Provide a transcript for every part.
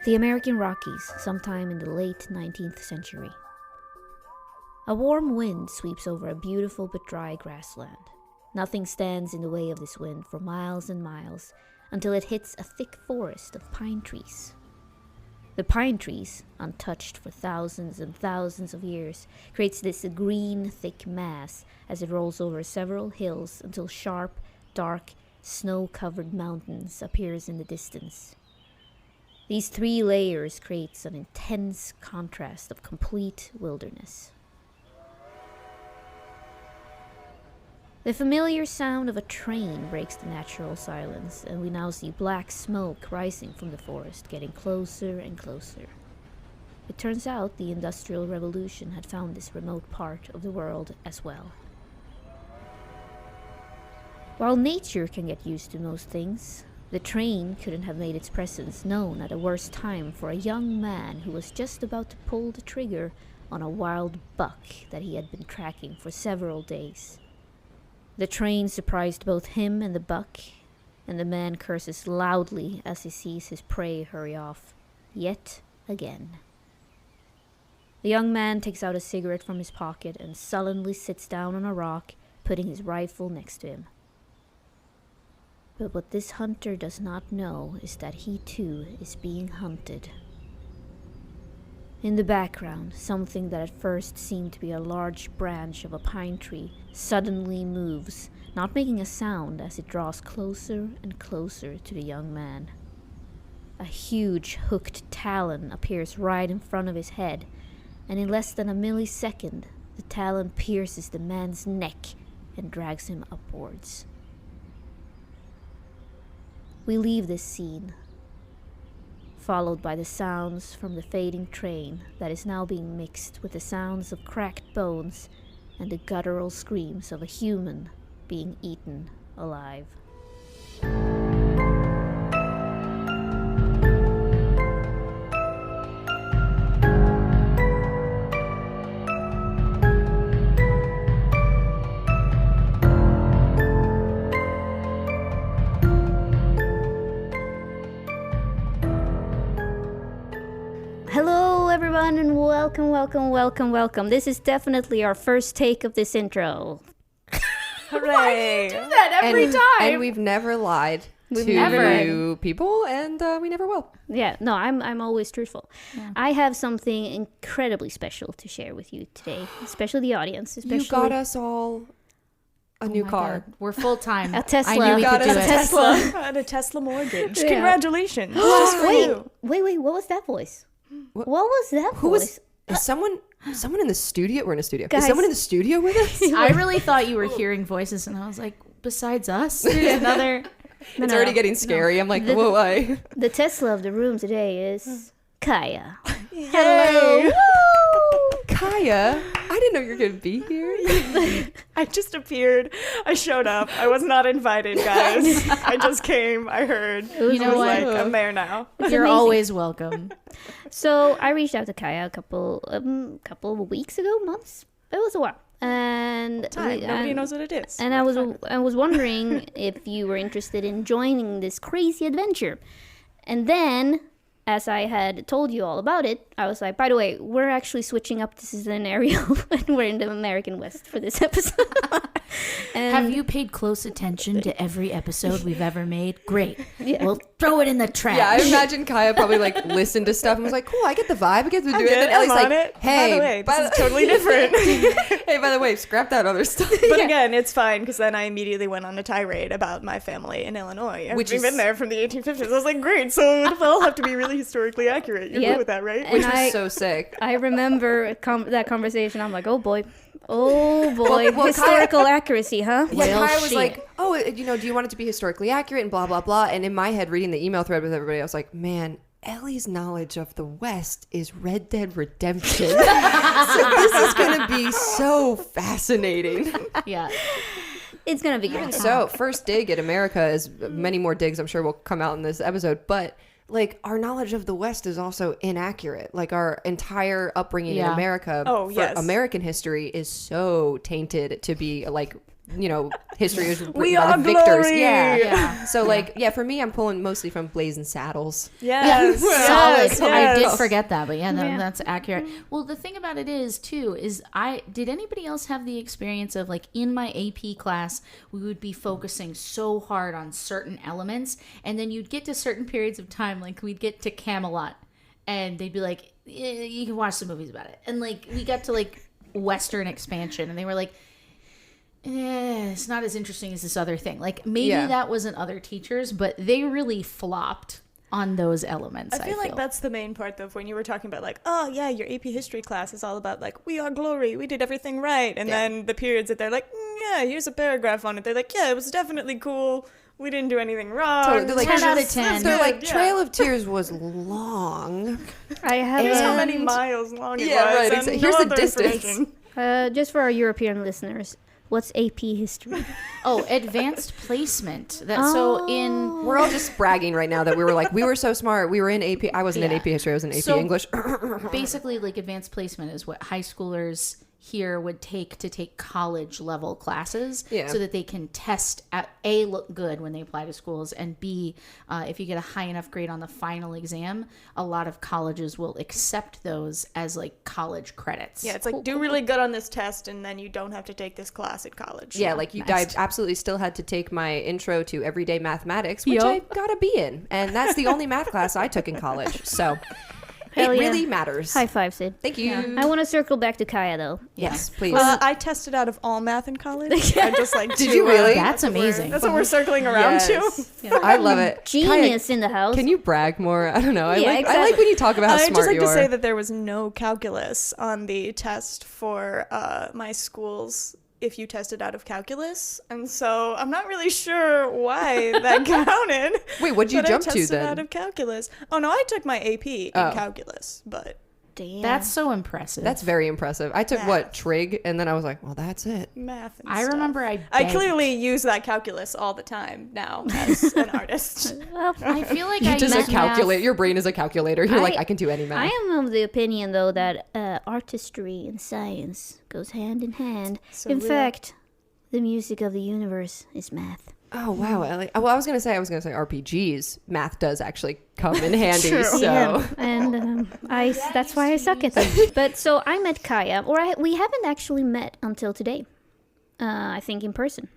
The American Rockies, sometime in the late 19th century. A warm wind sweeps over a beautiful but dry grassland. Nothing stands in the way of this wind for miles and miles until it hits a thick forest of pine trees. The pine trees, untouched for thousands and thousands of years, creates this green, thick mass as it rolls over several hills until sharp, dark, snow-covered mountains appears in the distance. These three layers creates an intense contrast of complete wilderness. The familiar sound of a train breaks the natural silence, and we now see black smoke rising from the forest, getting closer and closer. It turns out the Industrial Revolution had found this remote part of the world as well. While nature can get used to most things, the train couldn't have made its presence known at a worse time for a young man who was just about to pull the trigger on a wild buck that he had been tracking for several days. The train surprised both him and the buck, and the man curses loudly as he sees his prey hurry off, yet again. The young man takes out a cigarette from his pocket and sullenly sits down on a rock, putting his rifle next to him. But what this hunter does not know is that he too is being hunted. In the background, something that at first seemed to be a large branch of a pine tree suddenly moves, not making a sound as it draws closer and closer to the young man. A huge hooked talon appears right in front of his head, and in less than a millisecond, the talon pierces the man's neck and drags him upwards. We leave this scene, followed by the sounds from the fading train that is now being mixed with the sounds of cracked bones and the guttural screams of a human being eaten alive. Everyone, and welcome. This is definitely our first take of this intro. Hooray! We do that every time. And we've never lied to people, and we never will. Yeah, no, I'm always truthful. Yeah. I have something incredibly special to share with you today, especially the audience. You got us all a new car. God. We're full time. A Tesla. I knew we could do it. Tesla. And a Tesla mortgage. Yeah. Congratulations. Just for you. Wait, what was that voice? What was that voice? Is someone in the studio? We're in a studio. Guys. Is someone in the studio with us? I really thought you were hearing voices, and I was like, besides us, another. It's already getting scary. I'm like, whoa, why? The Tesla of the room today is Kaya. Hello. Kaya, I didn't know you were going to be here. I just appeared. I showed up. I was not invited, guys. I just came. I heard. You know what? Like, I'm there now. You're always welcome. So I reached out to Kaya a couple of weeks ago, months. It was a while. And nobody knows what it is. And I was wondering if you were interested in joining this crazy adventure. And then, as I had told you all about it, I was like, by the way, we're actually switching up the scenario and we're in the American West for this episode. And have you paid close attention to every episode we've ever made? Great. Yeah. We'll throw it in the trash. Yeah, I imagine Kaya probably like listened to stuff and was like, cool, I get the vibe. I get to do it. And then Ellie's like, hey, by the way, this is totally different. Hey, by the way, scrap that other stuff. But again, it's fine because then I immediately went on a tirade about my family in Illinois. We've been there from the 1850s. I was like, great. So it'll all have to be really historically accurate. You're good with that, right? And Which was so sick. I remember that conversation. I'm like, oh boy. Well, historical accuracy, huh? Yeah, Kaya was like, oh, do you want it to be historically accurate and blah, blah, blah. And in my head, reading the email thread with everybody, I was like, man, Ellie's knowledge of the West is Red Dead Redemption. So this is going to be so fascinating. Yeah. It's going to be great. So first dig at America is many more digs I'm sure will come out in this episode. But like our knowledge of the West is also inaccurate. Like our entire upbringing in America, American history is so tainted to be like history was written We by are the victors. glory! Yeah. So for me, I'm pulling mostly from Blazing Saddles. Yes. Solid. I did yes. forget that, but Yeah. that's accurate. Well, the thing about it is did anybody else have the experience of like in my AP class, we would be focusing so hard on certain elements, and then you'd get to certain periods of time, like we'd get to Camelot, and they'd be like, you can watch some movies about it, and like we got to like Western expansion, and they were like, it's not as interesting as this other thing. Like maybe that wasn't other teachers, but they really flopped on those elements. I feel like that's the main part of when you were talking about like, oh yeah, your AP history class is all about like, we are glory, we did everything right. And then the periods that they're like, yeah, here's a paragraph on it. They're like, yeah, it was definitely cool. We didn't do anything wrong. Totally. They're like, 10 out of 10. They're like, Trail of Tears was long. I have Here's how many miles long it was. Right. And Here's no the other distance. information. just for our European listeners. What's AP history? Oh, advanced placement. We're all just bragging right now that we were so smart. We were in AP. I wasn't in AP history. I was in AP English. Basically, like advanced placement is what high schoolers here would take to take college level classes so that they can test at A, look good when they apply to schools, and B, if you get a high enough grade on the final exam, a lot of colleges will accept those as like college credits. Yeah, it's like do really good on this test and then you don't have to take this class at college. Yeah, like I absolutely still had to take my intro to everyday mathematics, which I got a B in. And that's the only math class I took in college. So it really matters. High five, Sid. Thank you. Yeah. I want to circle back to Kaya, though. Yes, please. I tested out of all math in college. I just like Did you really? That's amazing. That's what we're circling around to. I love it. Genius Kaya, in the house. can you brag more? I don't know. I exactly. like when you talk about how I'd smart just like you to are. say that there was no calculus on the test for my school's if you tested out of calculus, and so I'm not really sure why that counted. Wait, what'd you jump I tested to then? out of calculus. Oh no, I took my AP in calculus, but Damn. That's so impressive. That's very impressive. I took trig, and then I was like, well, that's it. math. And I stuff. remember I clearly use that calculus all the time now as an artist. I feel like You I just met a calculator. math- Your brain is a calculator. You're like, I can do any math. I am of the opinion, though, that artistry and science goes hand in hand. So in real. fact, the music of the universe is math. Oh wow! I was gonna say RPGs. Math does actually come in handy. True. So Yeah, and that's why I suck at them. But so I met Kaya, we haven't actually met until today. I think in person.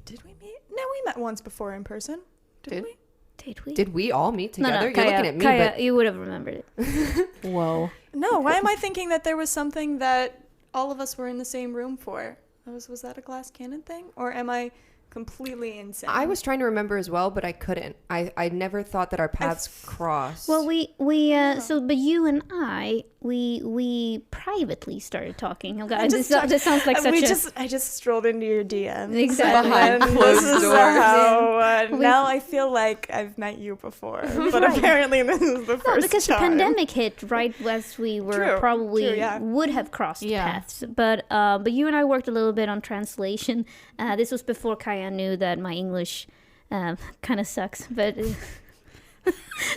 Did we meet? No, we met once before in person. Did we? Did we? did we all meet together? No, You're Kaya, looking at me, Kaya, but you would have remembered it. Whoa. No, why am I thinking that there was something that all of us were in the same room for? Was that a glass cannon thing? Or am I completely insane? I was trying to remember as well, but I couldn't. I never thought that our paths crossed. Well, but you and we privately started talking. Oh God, this sounds like such a... I just strolled into your DMs. Exactly. Behind And closed this is doors. how, now I feel like I've met you before, but apparently this is the No, first because time. the pandemic hit right as we were would have crossed paths. But you and I worked a little bit on translation. This was before Kaya knew that my English kind of sucks, but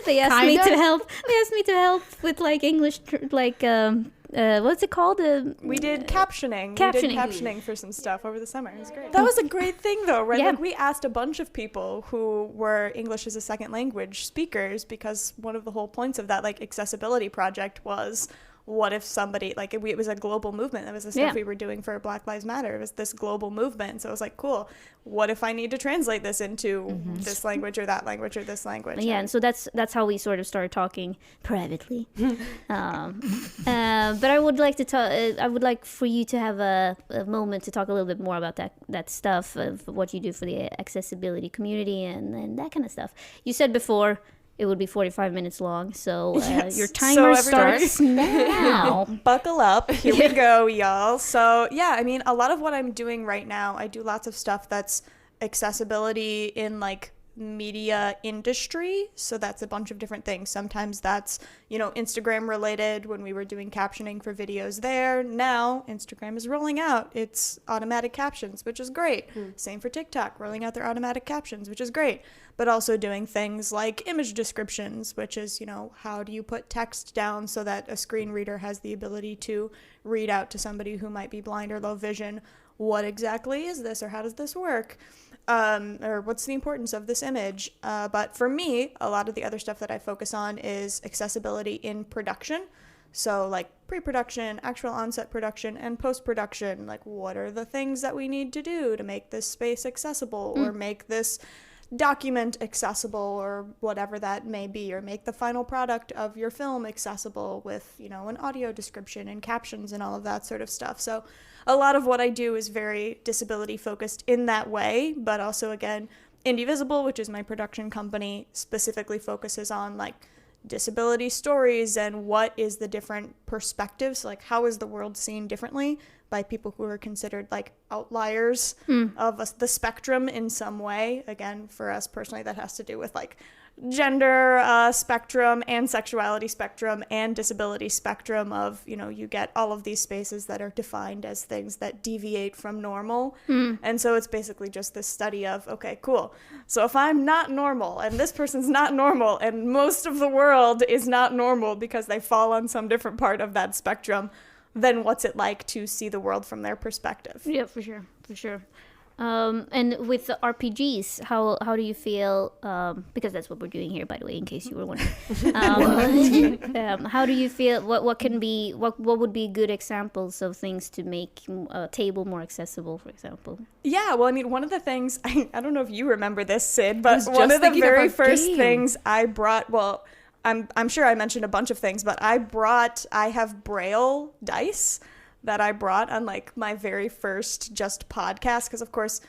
they asked me to help. They asked me to help with like English, what's it called? We did captioning. We did captioning for some stuff over the summer. It was great. That was a great thing, though, right? Yeah. Like, we asked a bunch of people who were English as a second language speakers, because one of the whole points of that, like, accessibility project was, what if somebody, like, it was a global movement. That was the stuff we were doing for Black Lives Matter. It was this global movement. So it was like, cool, what if I need to translate this into this language or that language or this language? Yeah, and so that's how we sort of started talking privately. But I would like to I would like for you to have a moment to talk a little bit more about that stuff of what you do for the accessibility community and that kind of stuff. You said before it would be 45 minutes long, so your timer starts now. Buckle up. Here we go, y'all. So, yeah, I mean, a lot of what I'm doing right now, I do lots of stuff that's accessibility in, like, media industry. So that's a bunch of different things. Sometimes that's, Instagram related when we were doing captioning for videos there. Now Instagram is rolling out its automatic captions, which is great. Same for TikTok, rolling out their automatic captions, which is great. But also doing things like image descriptions, which is, how do you put text down so that a screen reader has the ability to read out to somebody who might be blind or low vision what exactly is this, or how does this work? Or what's the importance of this image? But for me, a lot of the other stuff that I focus on is accessibility in production. So like pre-production, actual on-set production, and post-production. Like, what are the things that we need to do to make this space accessible, or make this document accessible, or whatever that may be, or make the final product of your film accessible with, you know, an audio description and captions and all of that sort of stuff. So a lot of what I do is very disability focused in that way, but also, again, Indivisible, which is my production company, specifically focuses on like disability stories and what is the different perspectives, like how is the world seen differently by people who are considered like outliers of the spectrum in some way. Again, for us personally, that has to do with like gender spectrum and sexuality spectrum and disability spectrum of, you know, you get all of these spaces that are defined as things that deviate from normal. And so it's basically just this study of, okay, cool. So if I'm not normal and this person's not normal and most of the world is not normal because they fall on some different part of that spectrum, then what's it like to see the world from their perspective? Yeah, for sure. And with the RPGs, how do you feel? Because that's what we're doing here, by the way, in case you were wondering. How do you feel? What would be good examples of things to make a table more accessible, for example? Yeah, well, I mean, one of the things, I don't know if you remember this, Sid, but one of the very first things I brought, well, I'm sure I mentioned a bunch of things, but I have Braille dice that I brought on like my very first just podcast, because of course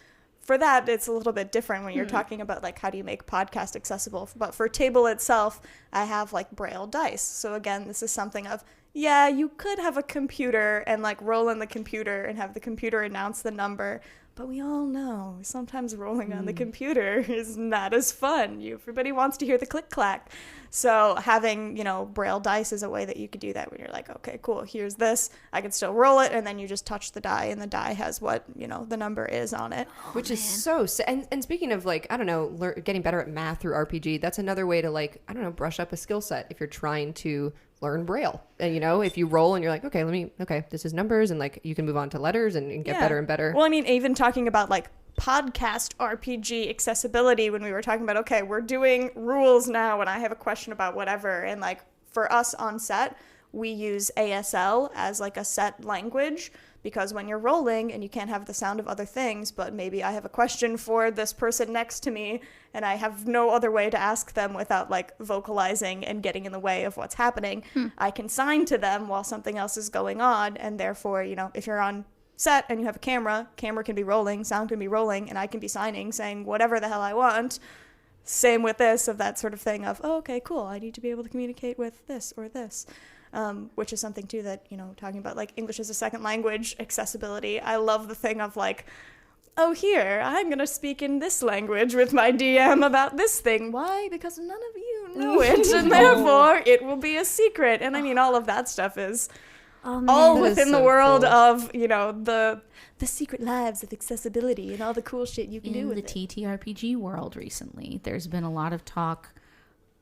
for that it's a little bit different when you're talking about like how do you make podcast accessible, but for table itself I have like Braille dice. So again, this is something of, yeah, you could have a computer and like roll in the computer and have the computer announce the number, but we all know sometimes rolling on the computer is not as fun. Everybody wants to hear the click clack. So having, you know, Braille dice is a way that you could do that when you're like, okay, cool, here's this. I can still roll it, and then you just touch the die, and the die has what, you know, the number is on it. Which is so... And speaking of, like, I don't know, getting better at math through RPG, that's another way to, like, I don't know, brush up a skill set if you're trying to learn Braille. And, you know, if you roll and you're like, okay, this is numbers, and, like, you can move on to letters and get better and better. Well, I mean, even talking about, like, podcast RPG accessibility, when we were talking about, okay, we're doing rules now and I have a question about whatever, and like for us on set we use ASL as like a set language, because when you're rolling and you can't have the sound of other things, but maybe I have a question for this person next to me and I have no other way to ask them without like vocalizing and getting in the way of what's happening, I can sign to them while something else is going on. And therefore, you know, if you're on set and you have a camera can be rolling, sound can be rolling, and I can be signing, saying whatever the hell I want. Same with this, of that sort of thing of, oh, okay, cool, I need to be able to communicate with this or this, which is something too that, you know, talking about like English as a second language accessibility. I love the thing of like, oh, here, I'm going to speak in this language with my DM about this thing. Why? Because none of you know it, and therefore it will be a secret. And I mean, all of that stuff is all within the world of, you know, the secret lives of accessibility and all the cool shit you can do with it. In the TTRPG world recently, there's been a lot of talk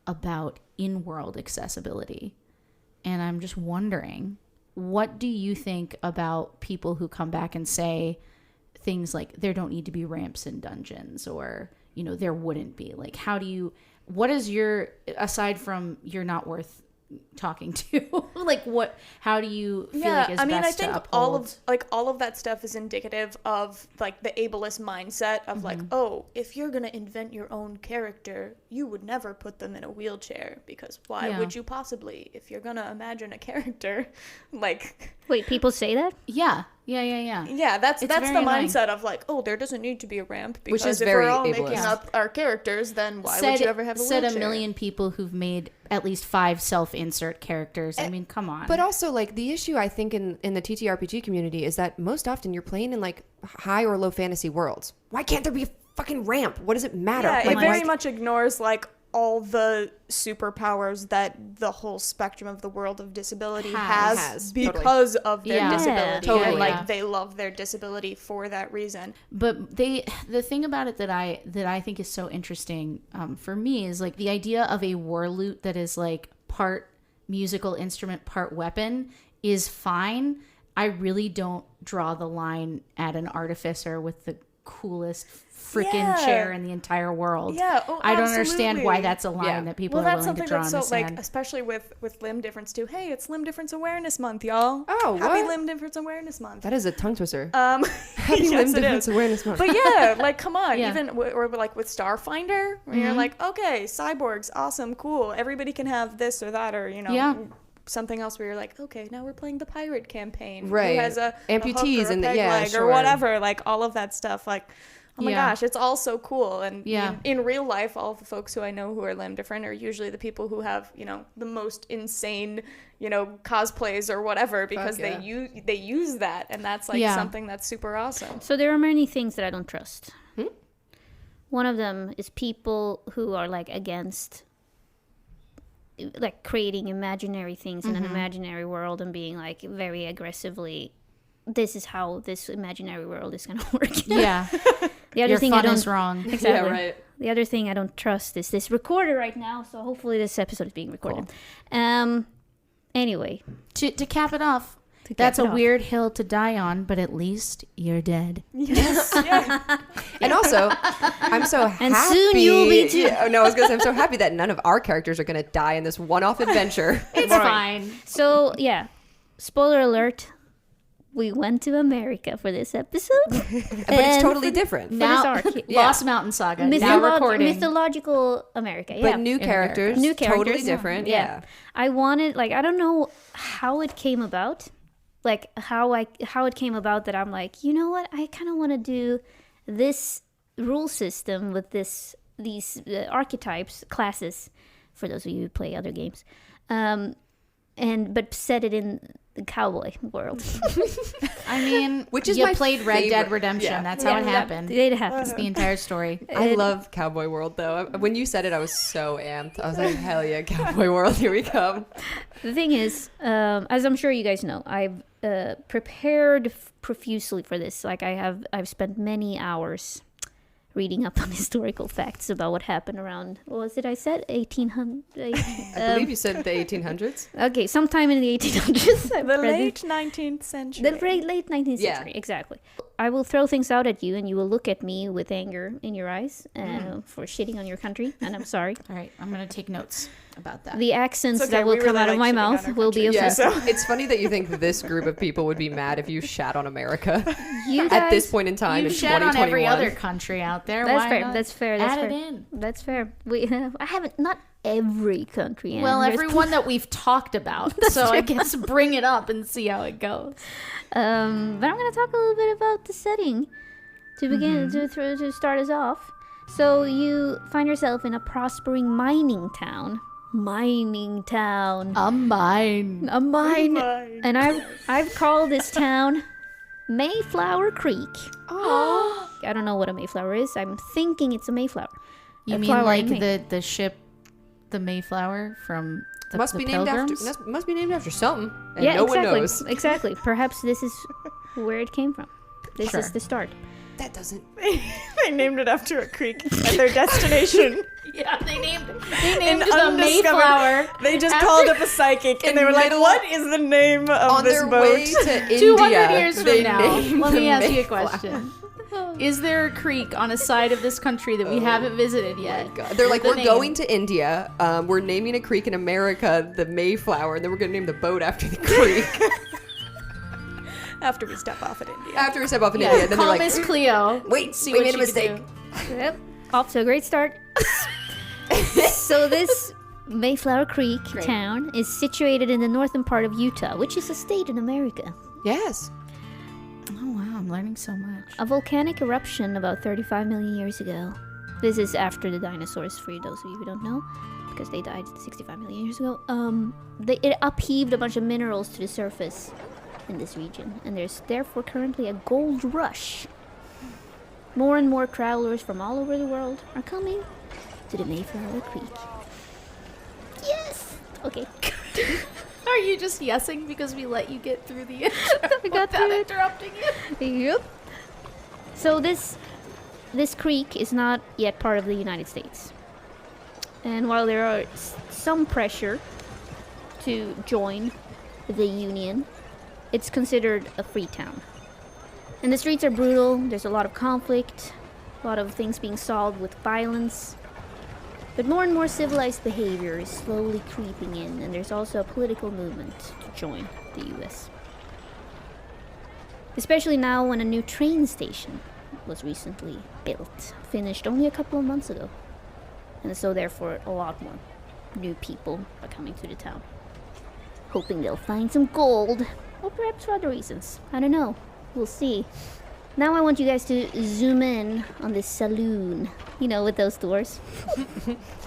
about in-world accessibility. And I'm just wondering, what do you think about people who come back and say things like there don't need to be ramps in dungeons, or, you know, there wouldn't be? Like, what is your, aside from you're not worth talking to, like, how do you feel like is best to uphold? all of that stuff is indicative of like the ableist mindset of like, oh, if you're gonna invent your own character, you would never put them in a wheelchair, because why would you possibly? If you're gonna imagine a character, like, wait, people say that? Yeah, that's the mindset of like, oh, there doesn't need to be a ramp, because which is if very we're all ableist. making up our characters, then why would you ever have a wheelchair? Said a million people who've made at least 5 self-insert characters. I mean, come on. But also, like, the issue I think in the TTRPG community is that most often you're playing in like high or low fantasy worlds. Why can't there be a fucking ramp? What does it matter? Yeah, like, it very much ignores like all the superpowers that the whole spectrum of the world of disability has because of their disability. Totally. And like they love their disability for that reason. But the thing about it that I think is so interesting for me is like the idea of a war lute that is like part musical instrument, part weapon is fine. I really don't draw the line at an artificer with the coolest freaking chair in the entire world. Yeah, I don't understand why that's a line Yeah. that people Well, are that's willing to something draw that's in so the like, sand. especially with limb difference too. Hey, it's Limb Difference Awareness Month, y'all. Oh, Happy what? Limb Difference Awareness Month. That is a tongue twister. Happy Limb Difference Awareness Month. But yeah, like come on, Yeah. even or like with Starfinder, where you're like, okay, cyborgs, awesome, cool. Everybody can have this or that, or Yeah. something else where you're like, okay, now we're playing the pirate campaign, Right. Who has a Amputees hook or a and peg leg sure. or whatever, like all of that stuff, like. Oh my Yeah. gosh, it's all so cool. And Yeah. in real life, all of the folks who I know who are limb different are usually the people who have, the most insane, cosplays or whatever, because yeah. they use that, and that's like Yeah. something that's super awesome. So there are many things that I don't trust. One of them is people who are like against like creating imaginary things in an imaginary world and being like very aggressively, this is how this imaginary world is going to work. Yeah. The other Your thing I fun don't is wrong. exactly. Yeah, right. The other thing I don't trust is this recorder right now. So hopefully this episode is being recorded. Anyway, To cap it off, cap that's it a off. weird hill to die on, but at least you're dead. And also, I'm so happy. And soon you'll be too. Yeah, no, I was gonna say I'm so happy that none of our characters are gonna die in this one-off adventure. It's fine. So yeah, spoiler alert. We went to America for this episode. But it's totally different. Now, this arc, Lost Mountain Saga. Now recording. Mythological America. Yeah. But new characters, New totally characters. different. Yeah. Yeah. I wanted, like, I don't know how it came about. Like, how it came about that I'm like, you know what? I kind of want to do this rule system with these archetypes, classes, for those of you who play other games. But set it in the cowboy world. I mean, Which is you my played Red Dead favorite. Redemption. Yeah. That's how it happened. It happens. That's the entire story. I love Cowboy World though. When you said it, I was so amped. I was like, hell yeah, Cowboy World, here we come. The thing is, as I'm sure you guys know, I've prepared profusely for this. Like I've spent many hours reading up on historical facts about what happened around, what was it I said? 1800? I believe you said the 1800s. Okay, sometime in the 1800s. I The read late this. 19th century. The late 19th Yeah. century, exactly. I will throw things out at you and you will look at me with anger in your eyes for shitting on your country, and I'm sorry. All right, I'm going to take notes about that. The accents It's okay, that will we come really out of like my shitting on mouth our will be country. Yeah, offensive. so- It's funny that you think this group of people would be mad if you shat on America You at this guys- point in time you in shat on 2021. every other country out there. That's Why fair. not That's fair. That's add fair. it in. That's fair. I haven't, not every country. Well, There's everyone that we've talked about. So I guess bring it up and see how it goes. But I'm going to talk a little bit about the setting to begin to start us off. So you find yourself in a prospering mining town. Mining town. A mine. A mine. And I've called this town Mayflower Creek. Oh, I don't know what a Mayflower is. I'm thinking it's a Mayflower. You A mean flower like in May. the ship, the Mayflower from the must the be named Pilgrims? after. Must be named after something. And Yeah, no exactly. one knows. Exactly. Perhaps this is where it came from. This Sure. is the start. That doesn't. They named it after a creek at their destination. Yeah, they named An the undiscovered- Mayflower. They just After- called up a psychic and In they were like, middle- "What is the name of On this their boat?" way to India, 200 years they from now, named let me the ask you a Mayflower. question. Is there a creek on a side of this country that we haven't visited yet? God. They're like, The we're name. going to India. We're naming a creek in America the Mayflower, and then we're going to name the boat after the creek. After we step off at India. After we step off in Yeah, India, then call they're like, Miss Cleo. wait, See we what made a she can mistake. do. Yep. Off to a great start. So this Mayflower Creek town is situated in the northern part of Utah, which is a state in America. Yes. Oh wow, I'm learning so much. A volcanic eruption about 35 million years ago. This is after the dinosaurs, for those of you who don't know, because they died 65 million years ago. It upheaved a bunch of minerals to the surface in this region, and there's therefore currently a gold rush. More and more travelers from all over the world are coming to the Mayflower Creek. Yes! Okay. Are you just yesing because we let you get through the I got without through it. interrupting you? Yep. So this creek is not yet part of the United States. And while there are some pressure to join the Union, it's considered a free town. And the streets are brutal, there's a lot of conflict, a lot of things being solved with violence. But more and more civilized behavior is slowly creeping in, and there's also a political movement to join the US. Especially now when a new train station was recently built, finished only a couple of months ago. And so therefore a lot more new people are coming to the town. Hoping they'll find some gold, or perhaps for other reasons. I don't know. We'll see. Now I want you guys to zoom in on this saloon. You know, with those doors.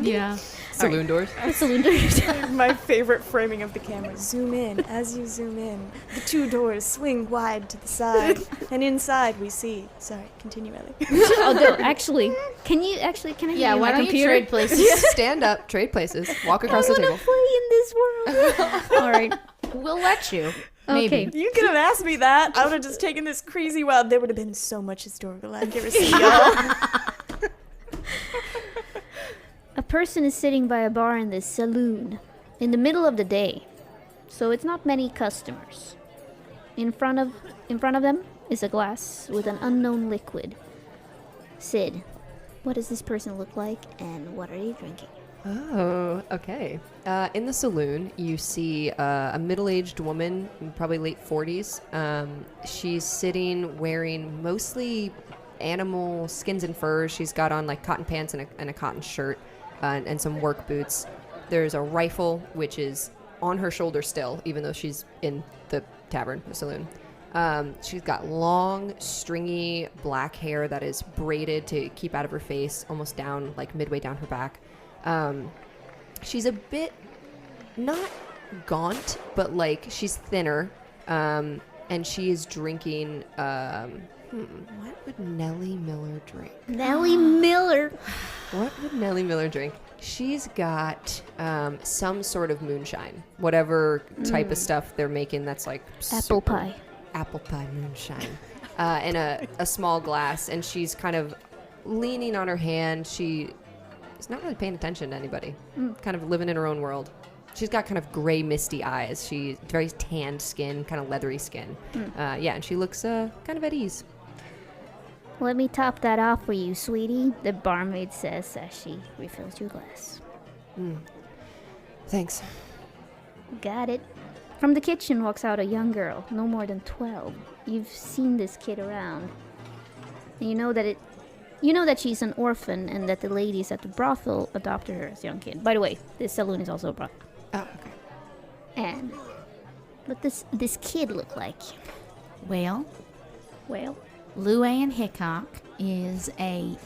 Yeah. Saloon doors. Saloon doors. My favorite framing of the camera. Zoom in. As you zoom in, the two doors swing wide to the side, and inside we see. Sorry, continue, Ellie. Although, actually, can I Yeah, use why my don't you computer? trade places? Stand up, trade places, walk I across the want table. to play in this world. All right. We'll let you. Maybe. Okay. You could have asked me that. I would have just taken this crazy wild. There would have been so much historical accuracy, y'all. A person is sitting by a bar in this saloon in the middle of the day, so it's not many customers. In front of them is a glass with an unknown liquid. Sid, what does this person look like, and what are they drinking? Oh, okay. In the saloon, you see a middle-aged woman, probably late 40s. She's sitting wearing mostly animal skins and furs. She's got on like cotton pants and a cotton shirt and some work boots. There's a rifle, which is on her shoulder still, even though she's in the tavern, the saloon. She's got long, stringy black hair that is braided to keep out of her face, almost down, like midway down her back. She's a bit not gaunt, but like she's thinner, and she is drinking. What would Nellie Miller drink? Nellie Miller. What would Nellie Miller drink? She's got some sort of moonshine, whatever type of stuff they're making. That's like Apple pie. apple pie moonshine, in a small glass, and she's kind of leaning on her hand. She is not really paying attention to anybody, kind of living in her own world. She's got kind of gray, misty eyes. She's very tanned skin, kind of leathery skin. Yeah, and she looks kind of at ease. Let me top that off for you, sweetie, the barmaid says as she refills your glass. Thanks. Got it. From the kitchen walks out a young girl, no more than 12. You've seen this kid around. And you know that she's an orphan and that the ladies at the brothel adopted her as a young kid. By the way, this saloon is also a brothel. Oh, okay. And what does this kid look like? Well, Well, Luann Hickok is a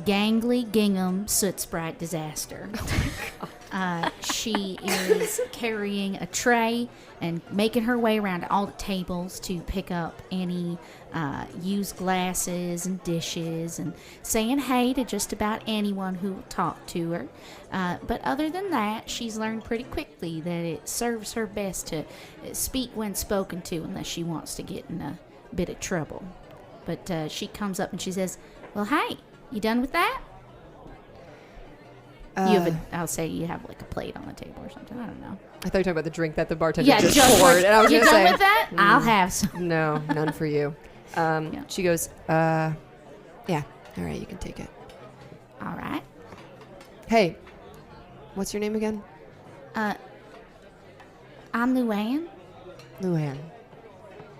gangly gingham soot sprite disaster. She is carrying a tray and making her way around to all the tables to pick up any used glasses and dishes and saying hey to just about anyone who will talk to her. But other than that, she's learned pretty quickly that it serves her best to speak when spoken to unless she wants to get in a bit of trouble. But she comes up and she says, well, hey, you done with that? I'll say you have like a plate on the table or something. I don't know. I thought you were talking about the drink that the bartender Yeah, just just poured, and I was you going to done say, with that? I'll have some. no, none for you. Yeah. She goes, yeah, all right, you can take it. All right. Hey, what's your name again? I'm Luann. Luann.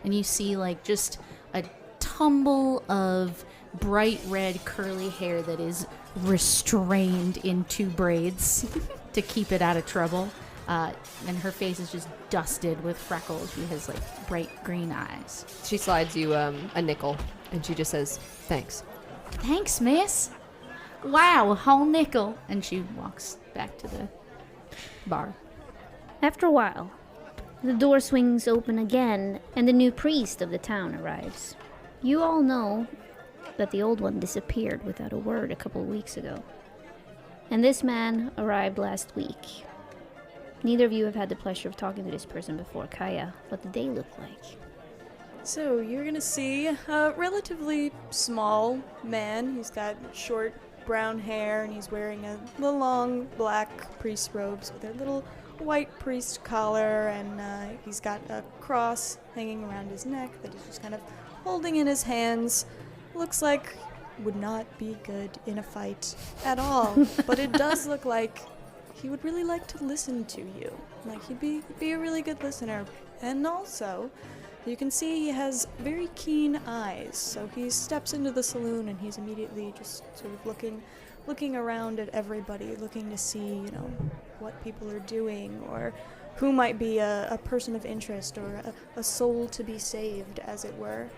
And you see like just a tumble of bright red curly hair that is restrained in two braids to keep it out of trouble. And her face is just dusted with freckles. She has like bright green eyes. She slides you a nickel, and she just says, thanks. Thanks, miss. Wow, a whole nickel. And she walks back to the bar. after a while, the door swings open again, and the new priest of the town arrives. You all know that the old one disappeared without a word a couple of weeks ago. And this man arrived last week. Neither of you have had the pleasure of talking to this person before. Kaya, what did they look like? So you're gonna see a relatively small man. He's got short brown hair and he's wearing the long black priest robes with their little white priest collar, and he's got a cross hanging around his neck that he's just kind of holding in his hands. Looks like would not be good in a fight at all, but it does look like he would really like to listen to you. Like he'd be a really good listener. And also, you can see he has very keen eyes. So he steps into the saloon and he's immediately just sort of looking around at everybody, looking to see, what people are doing or who might be a person of interest or a soul to be saved, as it were.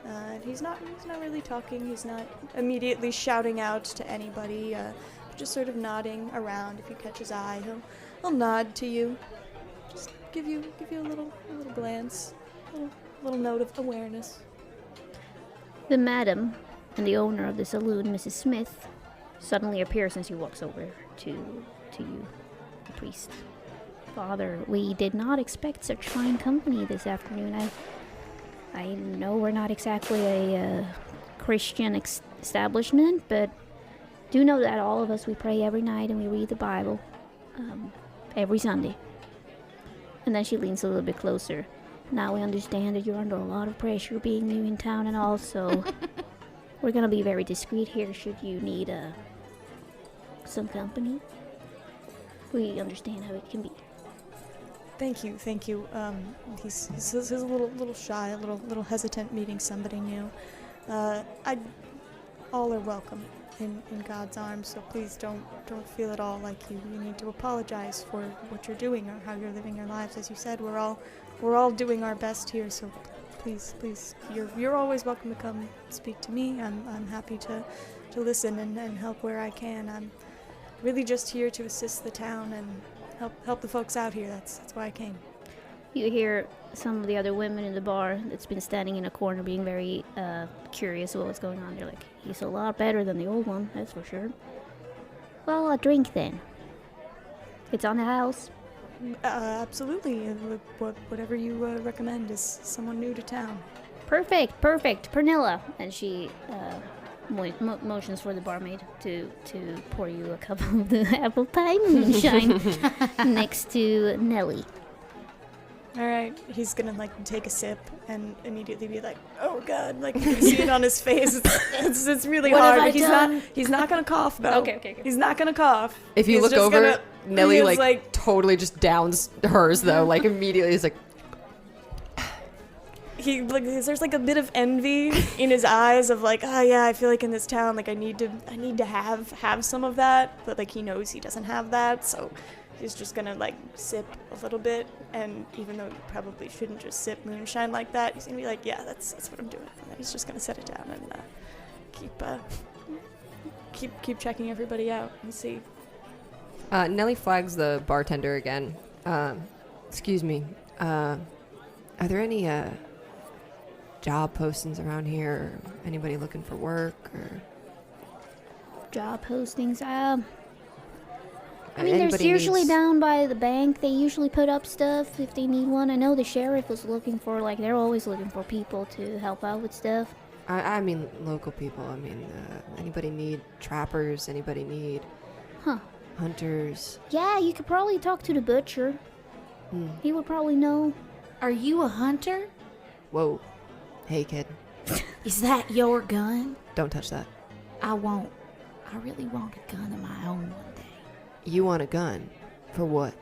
And he's not really talking. He's not immediately shouting out to anybody. Just sort of nodding around. If you catch his eye, he'll nod to you. Just give you a little glance, a little note of awareness. The madam and the owner of the saloon, Mrs. Smith, suddenly appears and she walks over to you, the priest. Father, we did not expect such fine company this afternoon. I know we're not exactly a Christian establishment, but do know that all of us, we pray every night and we read the Bible every Sunday. And then she leans a little bit closer. Now we understand that you're under a lot of pressure being new in town, and also we're going to be very discreet here should you need some company. We understand how it can be. Thank you. He's a little shy, a little hesitant meeting somebody new. All are welcome in God's arms, so please don't feel at all like you need to apologize for what you're doing or how you're living your lives. As you said, we're all doing our best here, so please, you're always welcome to come speak to me. I'm happy to listen and help where I can. I'm really just here to assist the town and help the folks out here. That's why I came. You hear some of the other women in the bar that's been standing in a corner being very curious about what's going on. They're like, he's a lot better than the old one, that's for sure. Well, a drink then. It's on the house. Absolutely. Whatever you recommend is someone new to town. Perfect. Pernilla. And she motions for the barmaid to pour you a cup of the apple pie moonshine next to Nellie. All right, he's gonna take a sip and immediately be like, "Oh God!" You can see it on his face. It's really What hard. have I done? He's not gonna cough though. Okay. He's not gonna cough. If you He's look just over, Nellie he is, totally just downs hers though. Immediately, he's like, there's a bit of envy in his eyes of oh yeah, I feel like in this town I need to have some of that, but he knows he doesn't have that, so he's just gonna sip a little bit, and even though he probably shouldn't just sip moonshine like that, he's gonna be like, yeah, that's what I'm doing. And then he's just gonna set it down and keep checking everybody out and see. Nellie flags the bartender again. Excuse me. Are there any job postings around here? Or anybody looking for work or Job postings. I mean, there's anybody usually needs- down by the bank. They usually put up stuff if they need one. I know the sheriff was looking for, they're always looking for people to help out with stuff. I mean local people. I mean, anybody need trappers? Anybody need hunters? Yeah, you could probably talk to the butcher. He would probably know. Are you a hunter? Whoa. Hey, kid. Is that your gun? Don't touch that. I really want a gun of my own one day. You want a gun? For what?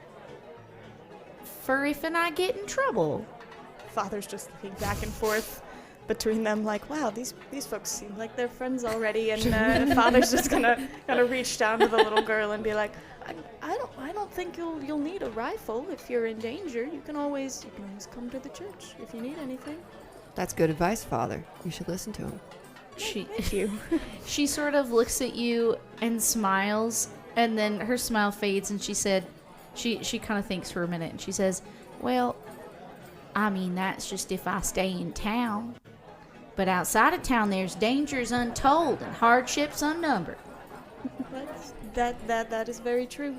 For if and I get in trouble. Father's just looking back and forth between them wow, these folks seem like they're friends already, and Father's just gonna reach down to the little girl and be like, I don't think you'll need a rifle if you're in danger. You can always come to the church if you need anything. That's good advice, Father. You should listen to him. Thank you. She sort of looks at you and smiles, and then her smile fades, and she said, she kind of thinks for a minute, and she says, well, I mean, that's just if I stay in town. But outside of town, there's dangers untold and hardships unnumbered. That is very true.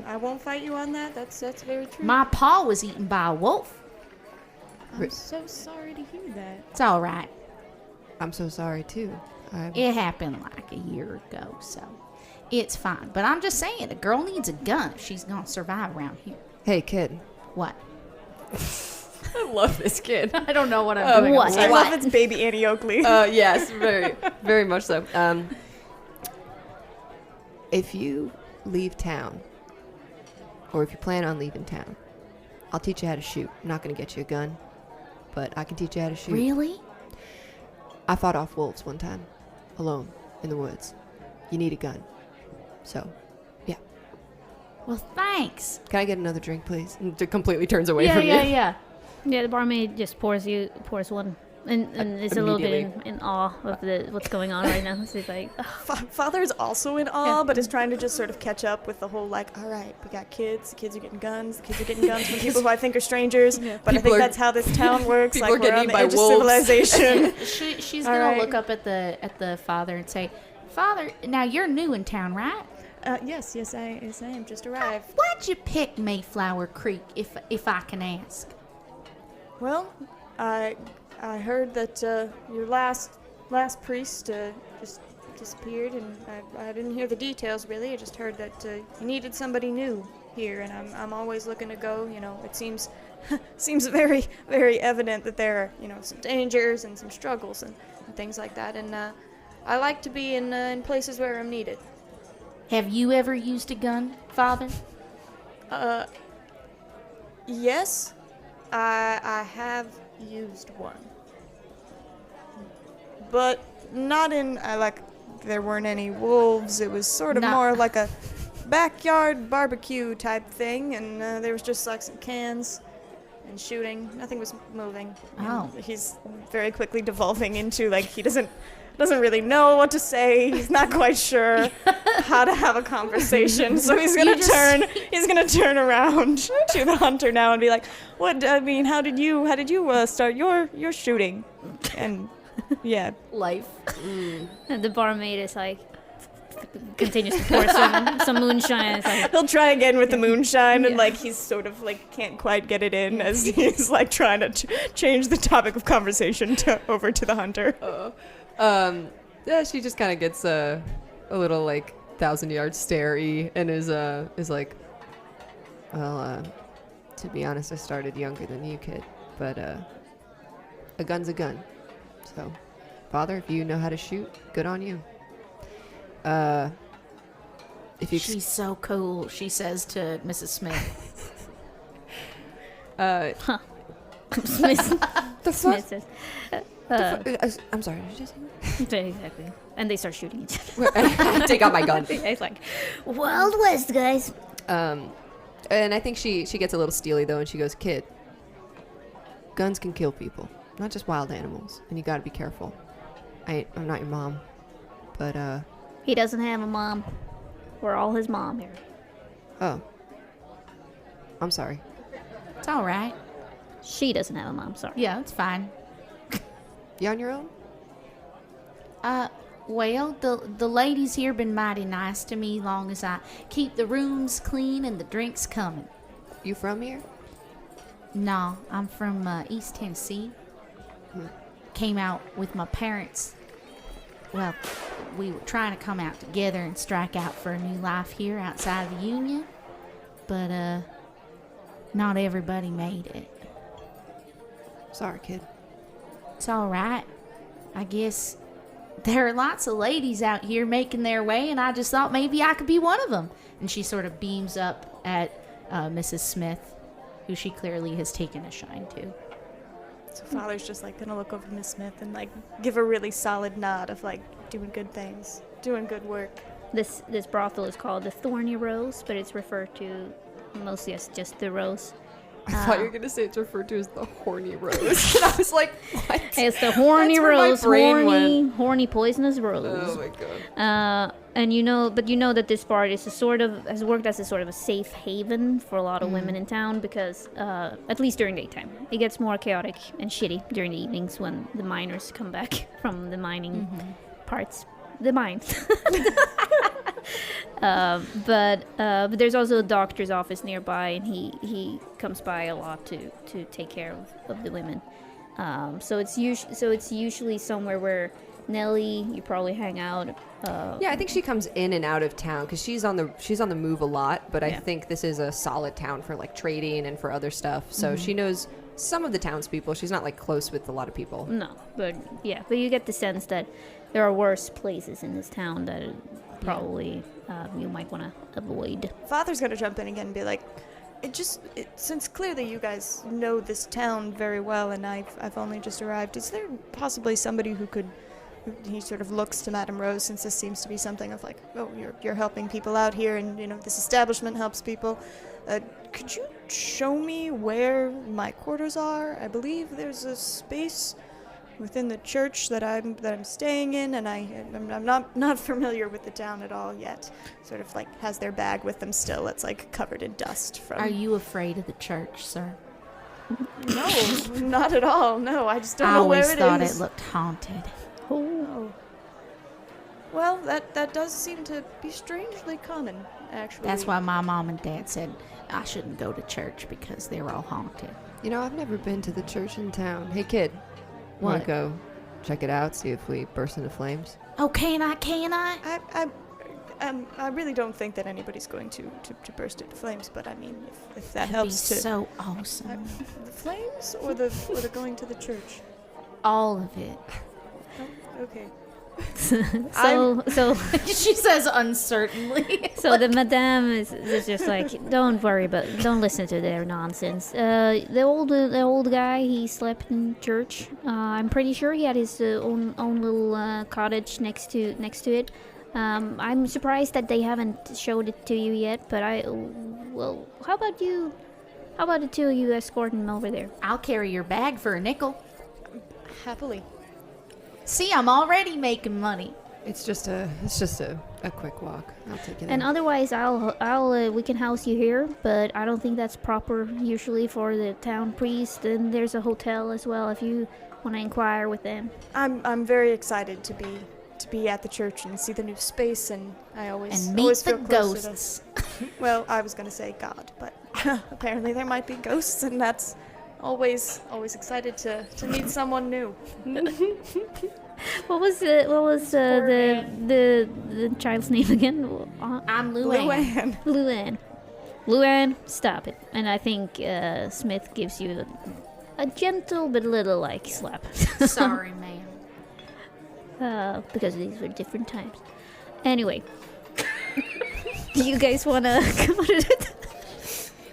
I won't fight you on that. That's very true. My paw was eaten by a wolf. I'm so sorry to hear that. It's all right. I'm so sorry, too. It happened a year ago, so It's fine. But I'm just saying, a girl needs a gun if she's going to survive around here. Hey, kid. What? I love this kid. I don't know what I'm doing. What? I love it's baby Annie Oakley. Yes, very, very much so. If you leave town, or if you plan on leaving town, I'll teach you how to shoot. I'm not going to get you a gun, but I can teach you how to shoot. Really? I fought off wolves one time, alone, in the woods. You need a gun. So, yeah. Well, thanks. Can I get another drink, please? And it completely turns away Yeah, from yeah, you. yeah. Yeah, the barmaid just pours one, and it's a little bit Immediately. in awe of what's going on right now. So he's like, "Ugh." Father's also in awe, Yeah. but is trying to just sort of catch up with the whole, like, all right, we got kids. The kids are getting guns. The kids are getting guns from people who I think are strangers. But I People think are- that's how this town works. people Like, are we're getting on eaten the by edge of wolves. civilization. She's All gonna right. look up at the father and say, "Father, now you're new in town, right? Yes, I am. Just arrived. Why'd you pick Mayflower Creek, if I can ask?" Well, I heard that your last priest just disappeared, and I didn't hear the details really. I just heard that you needed somebody new here, and I'm always looking to go. You know, it seems very very evident that there are some dangers and some struggles and things like that, and I like to be in places where I'm needed. Have you ever used a gun, Father? Yes, I have used one. But not in, there weren't any wolves. It was sort of No. more like a backyard barbecue type thing, and there was just like some cans and shooting. Nothing was moving. Oh. And he's very quickly devolving into, like, he doesn't really know what to say. He's not quite sure how to have a conversation. So he's gonna turn around to the hunter now and be like, how did you start your shooting? And yeah. Life. and the barmaid is like, continues to pour some moonshine. It's like, He'll try again with the moonshine, and Yeah. like he's sort of like can't quite get it in as he's like trying to change the topic of conversation over to the hunter. Yeah, she just kind of gets a little like 1,000-yard stare-y and is like, well, to be honest, I started younger than you, kid, but a gun's a gun. So, Father, if you know how to shoot, good on you. If you She's so cool, she says to Mrs. Smith. Smith, the Smith says, I'm sorry, did you just say that? exactly. And they start shooting each other. Take out my gun. It's like, Wild West, guys. And I think she gets a little steely though, and she goes, "Kid, guns can kill people, not just wild animals, and you got to be careful. I'm not your mom, but He doesn't have a mom. We're all his mom here. oh, I'm sorry. It's all right. She doesn't have a mom, sorry. Yeah, it's fine. You on your own? Well, the ladies here been mighty nice to me long as I keep the rooms clean and the drinks coming. You from here? No, I'm from East Tennessee. Came out with my parents. Well, we were trying to come out together and strike out for a new life here outside of the Union. But, not everybody made it. Sorry, kid. It's all right. I guess there are lots of ladies out here making their way, and I just thought maybe I could be one of them. And she sort of beams up at Mrs. Smith, who she clearly has taken a shine to. So Father's just like gonna look over Miss Smith and like give a really solid nod of like doing good things, doing good work. This brothel is called the Thorny Rose, but it's referred to mostly as just the Rose. I thought you were gonna say it's referred to as the horny rose. And I was like, what? It's the Horny That's where my Rose, brain horny poisonous rose. Oh my god. And you know that this bar is has worked as a sort of a safe haven for a lot of women in town because, at least during daytime, it gets more chaotic and shitty during the evenings when the miners come back from the mining parts, the mines. But there's also a doctor's office nearby, and he comes by a lot to take care of the women. So it's usually somewhere where Nellie, you probably hang out. Yeah, I think she comes in and out of town because she's on the move a lot. But I Yeah. think this is a solid town for like trading and for other stuff. So she knows some of the townspeople. She's not like close with a lot of people. No, but yeah, but you get the sense that there are worse places in this town that probably you might want to avoid. Father's gonna jump in again and be like, since clearly you guys know this town very well, and I've only just arrived, is there possibly somebody who could? He sort of looks to Madame Rose, since this seems to be something of like, oh, you're helping people out here, and this establishment helps people. Could you show me where my quarters are? I believe there's a space within the church that I'm staying in, and I'm not familiar with the town at all yet. Sort of like has their bag with them still. It's like covered in dust from. Are you afraid of the church, sir? No, not at all. No, I just don't I know where always it thought is. it looked haunted. Oh. Well, that does seem to be strangely common, actually. That's why my mom and dad said I shouldn't go to church because they're all haunted. I've never been to the church in town. Hey, kid. Want What? to go check it out? See if we burst into flames? Oh, can I? I really don't think that anybody's going to burst into flames, but I mean, if that That'd helps be to. so awesome. The flames or the going to the church? All of it. Oh, okay. So She says uncertainly. so the madame is just like, don't worry, but don't listen to their nonsense. The old guy, he slept in church. I'm pretty sure he had his own little cottage next to it. I'm surprised that they haven't showed it to you yet, but how about the two of you escort him over there? I'll carry your bag for a nickel. Happily. See, I'm already making money. It's just a quick walk. I'll take it. And otherwise, we can house you here, but I don't think that's proper usually for the town priest. And there's a hotel as well if you want to inquire with them. I'm very excited to be at the church and see the new space, and I always And always meet the feel closer to- ghosts. Well, I was gonna say God, but apparently there might be ghosts, and that's always excited to meet someone new. What was the child's name again? I'm Luann. Luann. Luann, stop it. And I think Smith gives you a gentle but little slap. Sorry, ma'am. Because these were different times. Anyway, do you guys want to come on it?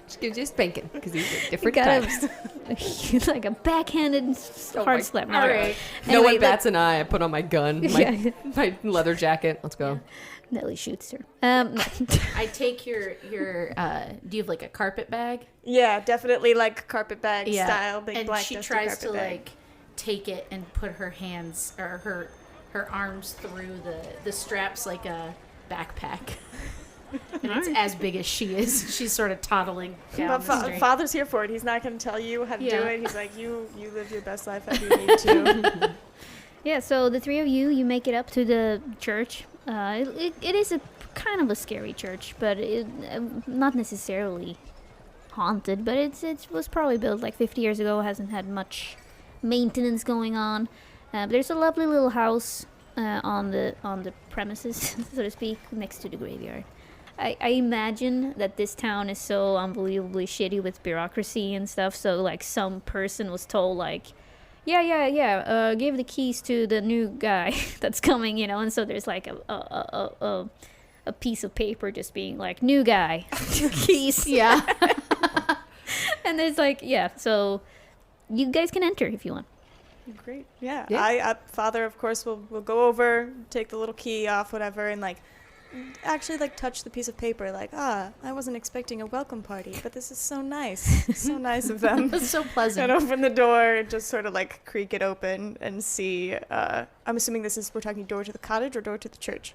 Just gives you a spanking because these are different Got times. like a backhanded hard slap. All right. No Anyway, one bats an eye. I put on my gun, Yeah. my leather jacket. Let's go. Nellie shoots her. No. I take your do you have like a carpet bag? Yeah, definitely like carpet bag style, big and black she dusty tries carpet to bag. like take it and put her hands or her arms through the straps like a backpack. And it's as big as she is. She's sort of toddling down But the street. Father's here for it. He's not going to tell you how to do Yeah. it. He's like, you live your best life how you need to. Yeah, so the three of you make it up to the church. It is a kind of a scary church, but not necessarily haunted. But it was probably built like 50 years ago. Hasn't had much maintenance going on. But there's a lovely little house on the premises, so to speak, next to the graveyard. I imagine that this town is so unbelievably shitty with bureaucracy and stuff. So like some person was told like, yeah, give the keys to the new guy that's coming, and so there's like a piece of paper just being like, new guy, keys. Yeah. And there's like, so you guys can enter if you want. Great. Yeah. Yeah. Father, of course, will go over, take the little key off, whatever, and like actually like touch the piece of paper like, I wasn't expecting a welcome party, but this is so nice. So nice of them. It's so pleasant. And open the door and just sort of like creak it open and see, I'm assuming we're talking door to the cottage or door to the church?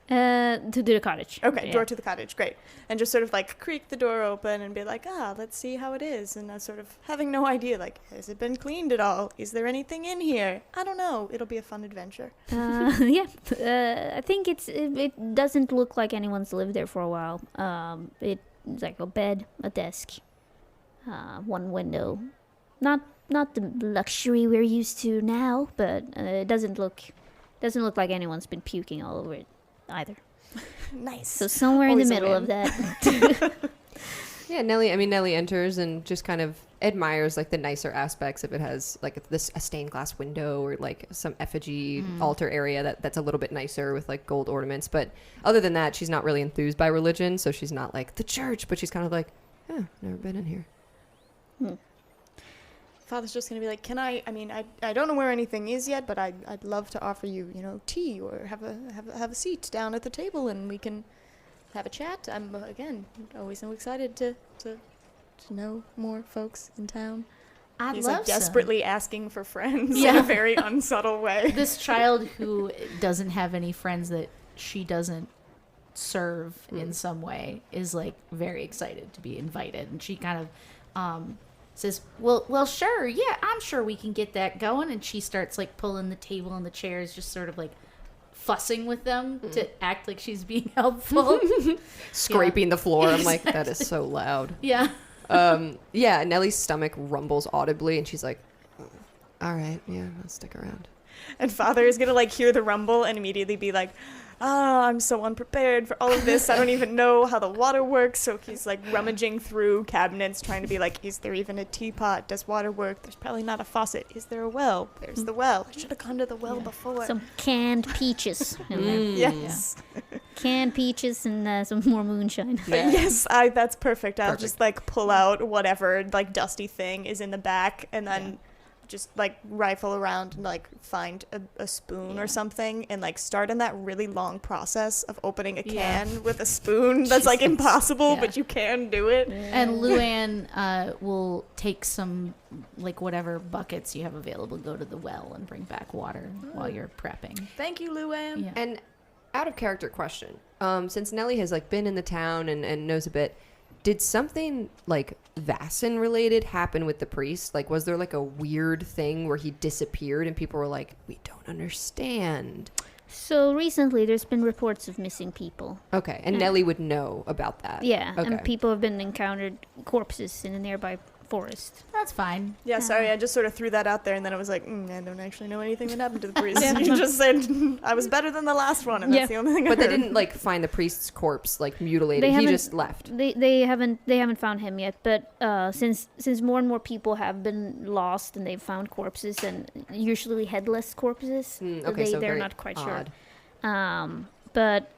To the cottage. Okay, Yeah. door to the cottage, great. And just sort of like creak the door open and be like, let's see how it is. And sort of having no idea, like, has it been cleaned at all? Is there anything in here? I don't know. It'll be a fun adventure. I think it doesn't look like anyone's lived there for a while. It's like a bed, a desk, one window. Not the luxury we're used to now, but it doesn't look Doesn't look like anyone's been puking all over it either. Nice. So somewhere in the Always a middle of win. that. Yeah, Nellie enters and just kind of admires like the nicer aspects. If it has like a stained glass window or like some effigy altar area that's a little bit nicer with like gold ornaments. But other than that, she's not really enthused by religion, so she's not like the church, but she's kind of like, oh, never been in here. Father's just gonna be like, I don't know where anything is yet, but I'd love to offer you, tea or have a seat down at the table and we can have a chat. I'm again always so excited to know more folks in town. He's love like desperately asking for friends in Yeah. a very unsubtle way. This child who doesn't have any friends that she doesn't serve in some way is like very excited to be invited, and she kind of says, well, sure, yeah, I'm sure we can get that going. And she starts like pulling the table and the chairs, just sort of like fussing with them to act like she's being helpful. Scraping the floor. I'm like, that is so loud. Yeah. Yeah, Nellie's stomach rumbles audibly, and she's like, all right, yeah, I'll stick around. And Father is gonna like hear the rumble and immediately be like, I'm so unprepared for all of this. I don't even know how the water works. So he's like rummaging through cabinets trying to be like, is there even a teapot? Does water work? There's probably not a faucet. Is there a well? There's the well. I should have gone to the well before. Some canned peaches. in there. Yes. Canned peaches and some more moonshine. Yes, that's perfect. I'll Perfect. just like pull out whatever like dusty thing is in the back and then just like rifle around and like find a spoon or something and like start in that really long process of opening a can with a spoon that's like impossible, but you can do it. And Luann will take some, like, whatever buckets you have available, go to the well and bring back water while you're prepping. Thank you, Luann. Yeah. And out of character question, since Nellie has like been in the town and knows a bit, did something like Vassin related happen with the priest? Like, was there like a weird thing where he disappeared and people were like, we don't understand? So recently there's been reports of missing people. Okay, and Nellie would know about that. Yeah, Okay. and people have been encountered corpses in a nearby forest. That's fine. Yeah, sorry, I just sort of threw that out there and then I was like, I don't actually know anything that happened to the priest. You just said I was better than the last one and that's the only thing I But they heard. didn't like find the priest's corpse like mutilated. They He haven't- just left. They haven't found him yet, but since more and more people have been lost and they've found corpses, and usually headless corpses, Okay, so they're very not quite odd. sure. But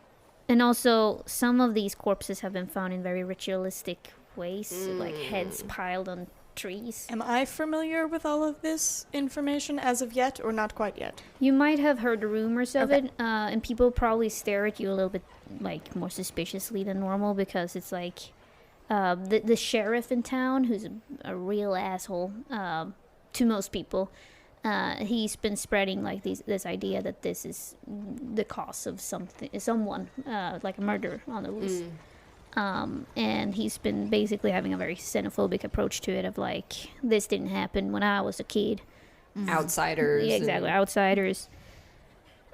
and also some of these corpses have been found in very ritualistic ways, like heads piled on trees. Am I familiar with all of this information as of yet or not quite yet? You might have heard rumors of Okay. it, and people probably stare at you a little bit like more suspiciously than normal because it's like the sheriff in town, who's a real asshole to most people. He's been spreading like this idea that this is the cause of someone like a murder on the loose. And he's been basically having a very xenophobic approach to it of like, this didn't happen when I was a kid. Outsiders. Yeah, exactly, and- outsiders.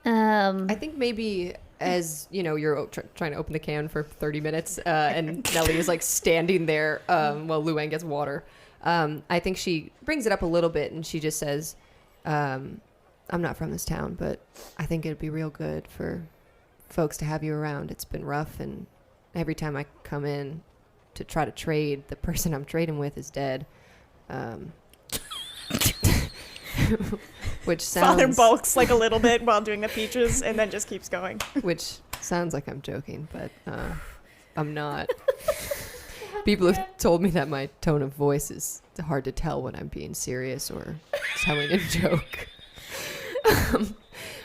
I think maybe as you know you're trying to open the can for 30 minutes and Nellie is like standing there while Luann gets water. I think she brings it up a little bit and she just says, I'm not from this town, but I think it'd be real good for folks to have you around. It's been rough, and every time I come in to try to trade, the person I'm trading with is dead. Which sounds... Father bulks like a little bit while doing the peaches and then just keeps going. Which sounds like I'm joking, but I'm not. People have told me that my tone of voice is hard to tell when I'm being serious or telling a joke.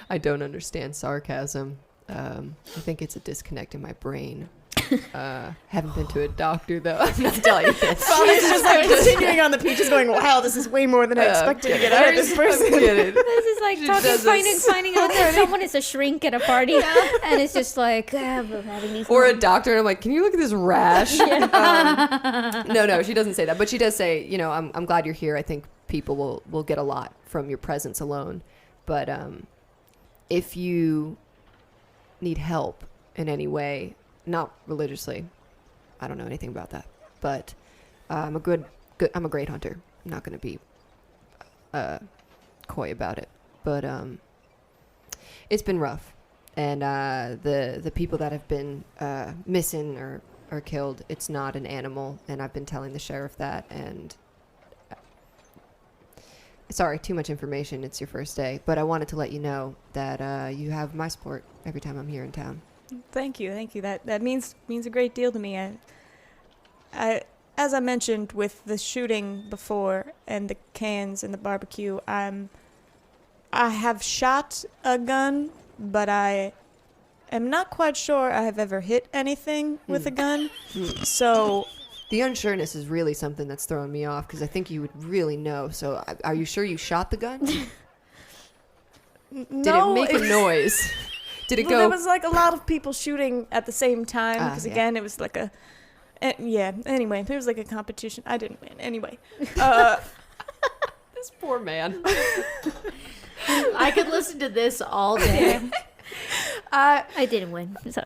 I don't understand sarcasm. I think it's a disconnect in my brain. Haven't been to a doctor though. I'm not telling you this. Father's just like continuing on the peaches going, wow, this is way more than I expected to get out of this person. This is like finding out that someone is a shrink at a party, and it's just like having these. Or a doctor, and I'm like, can you look at this rash? No, she doesn't say that, but she does say, I'm glad you're here. I think people will get a lot from your presence alone, but if you need help in any way, not religiously, I don't know anything about that, but I'm a great hunter. I'm not going to be coy about it, but It's been rough, and the people that have been missing or killed, it's not an animal, and I've been telling the sheriff that. And sorry, too much information. It's your first day, but I wanted to let you know that you have my support every time I'm here in town. Thank you. That means a great deal to me. I as I mentioned with the shooting before and the cans and the barbecue, I have shot a gun, but I am not quite sure I have ever hit anything with a gun. So the unsureness is really something that's throwing me off, because I think you would really know. So are you sure you shot the gun? Did it make a noise? Did it go? There was like a lot of people shooting at the same time, because again, it was like a... anyway, there was like a competition. I didn't win. Anyway. This poor man. I could listen to this all day. I didn't win. So.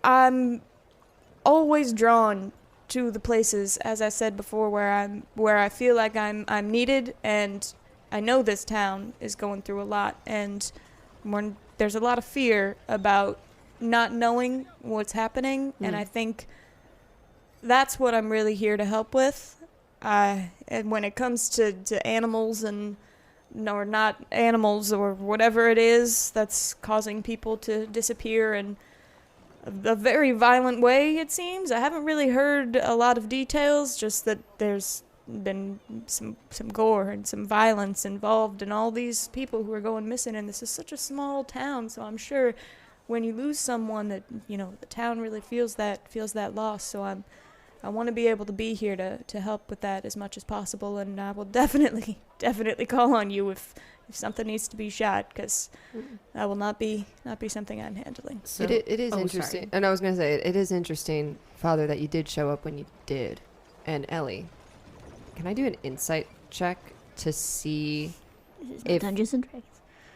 I'm always drawn to the places, as I said before, where I feel like I'm needed, and I know this town is going through a lot, and when there's a lot of fear about not knowing what's happening, and I think that's what I'm really here to help with. And when it comes to animals or not animals or whatever it is that's causing people to disappear in a very violent way, it seems. I haven't really heard a lot of details, just that there's been some gore and some violence involved in all these people who are going missing, and this is such a small town, so I'm sure when you lose someone that, the town really feels that loss. So I want to be able to be here to help with that as much as possible, and I will definitely call on you if something needs to be shot, because that will not be something I'm handling. So, it is interesting. Sorry. And I was going to say, it is interesting, Father, that you did show up when you did. And Ellie, can I do an insight check to see if Dungeons and Dragons?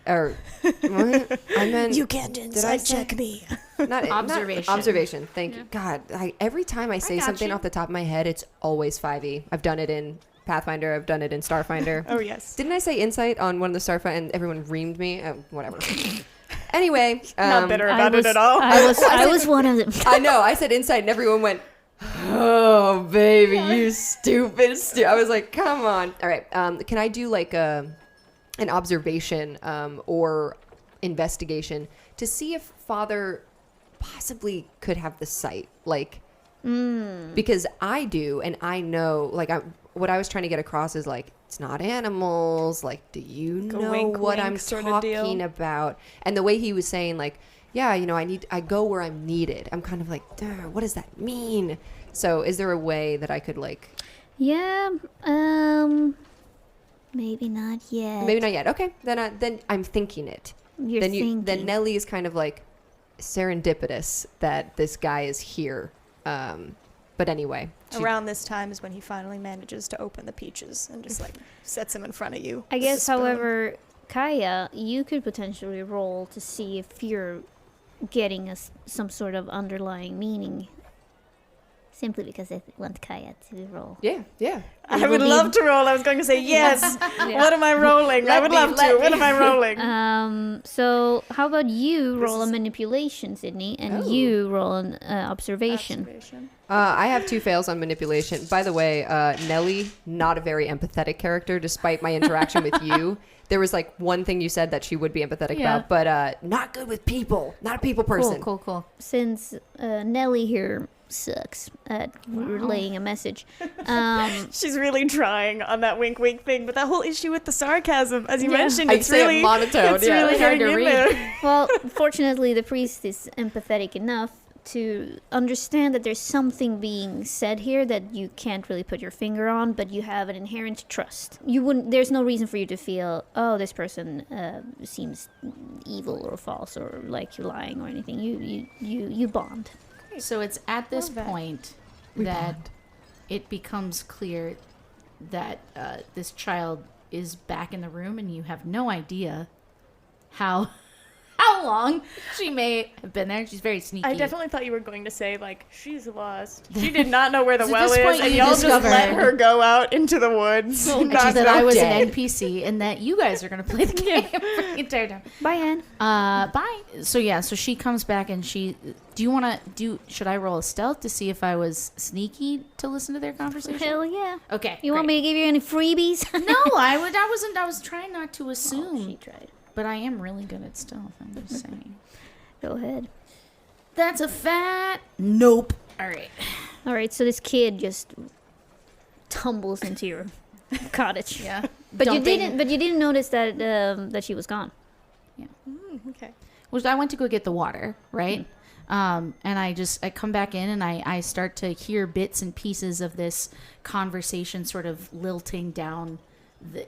Or what? I meant you can't insight check me. Not observation. Observation. Thank you. God, every time I say something you. off the top of my head, it's always 5e. I've done it in Pathfinder. I've done it in Starfinder. Oh yes. Didn't I say insight on one of the Starfinder and everyone reamed me? Whatever. Anyway, not bitter about it at all. I was one of them. I know. I said insight, and everyone went, "Oh, baby, you stupid." I was like, "Come on." All right. Can I do like an observation or investigation to see if Father possibly could have the sight, like, because I do, and I know, like, what I was trying to get across is like, it's not animals, like, do you know wink, what wink I'm sort of deal. talking about? And the way he was saying, like, yeah, I go where I'm needed, I'm kind of like, what does that mean? So is there a way that I could, like, Yeah, maybe not yet. maybe not yet. Okay, then I'm thinking it. You're then thinking. Then Nellie is kind of like serendipitous that this guy is here. But anyway, Around this time is when he finally manages to open the peaches and just like sets them in front of you. I with a guess, spoon. however, Kaya, you could potentially roll to see if you're getting some sort of underlying meaning. Simply because I want Kaya to roll. Yeah. I would love to roll. I was going to say yes. What am I rolling? I would love to. What am I rolling? So how about you roll a manipulation, Sydney, and you roll an observation. I have 2 fails on manipulation. By the way, Nellie, not a very empathetic character, despite my interaction with you. There was like one thing you said that she would be empathetic about, but not good with people. Not a people person. Cool. Since Nellie here sucks at relaying a message. She's really trying on that wink wink thing, but that whole issue with the sarcasm, as you mentioned, I it's say really it monotone. It's really hard to read. Well, fortunately, the priest is empathetic enough to understand that there's something being said here that you can't really put your finger on, but you have an inherent trust. There's no reason for you to feel, oh, this person seems evil or false or like you're lying or anything. You bond. So it's at this point that it becomes clear that this child is back in the room, and you have no idea how how long she may have been there. She's very sneaky. I definitely thought you were going to say, like, she's lost. She did not know where the At well this is, point, and you y'all just discovered- let her go out into the woods. And Not that I was dead. an NPC and that you guys are going to play the game for the entire time. Bye, Anne. Bye. So yeah, so she comes back and should I roll a stealth to see if I was sneaky to listen to their conversation? Hell yeah. Okay. You want me to give you any freebies? No, I was trying not to assume. She tried. But I am really good at stealth, I'm just saying. Go ahead. That's a fat nope. All right. All right, so this kid just tumbles into your cottage. Yeah. But Dumping. you didn't notice that that she was gone. Okay. Which I went to go get the water, right? And I come back in and I start to hear bits and pieces of this conversation sort of lilting down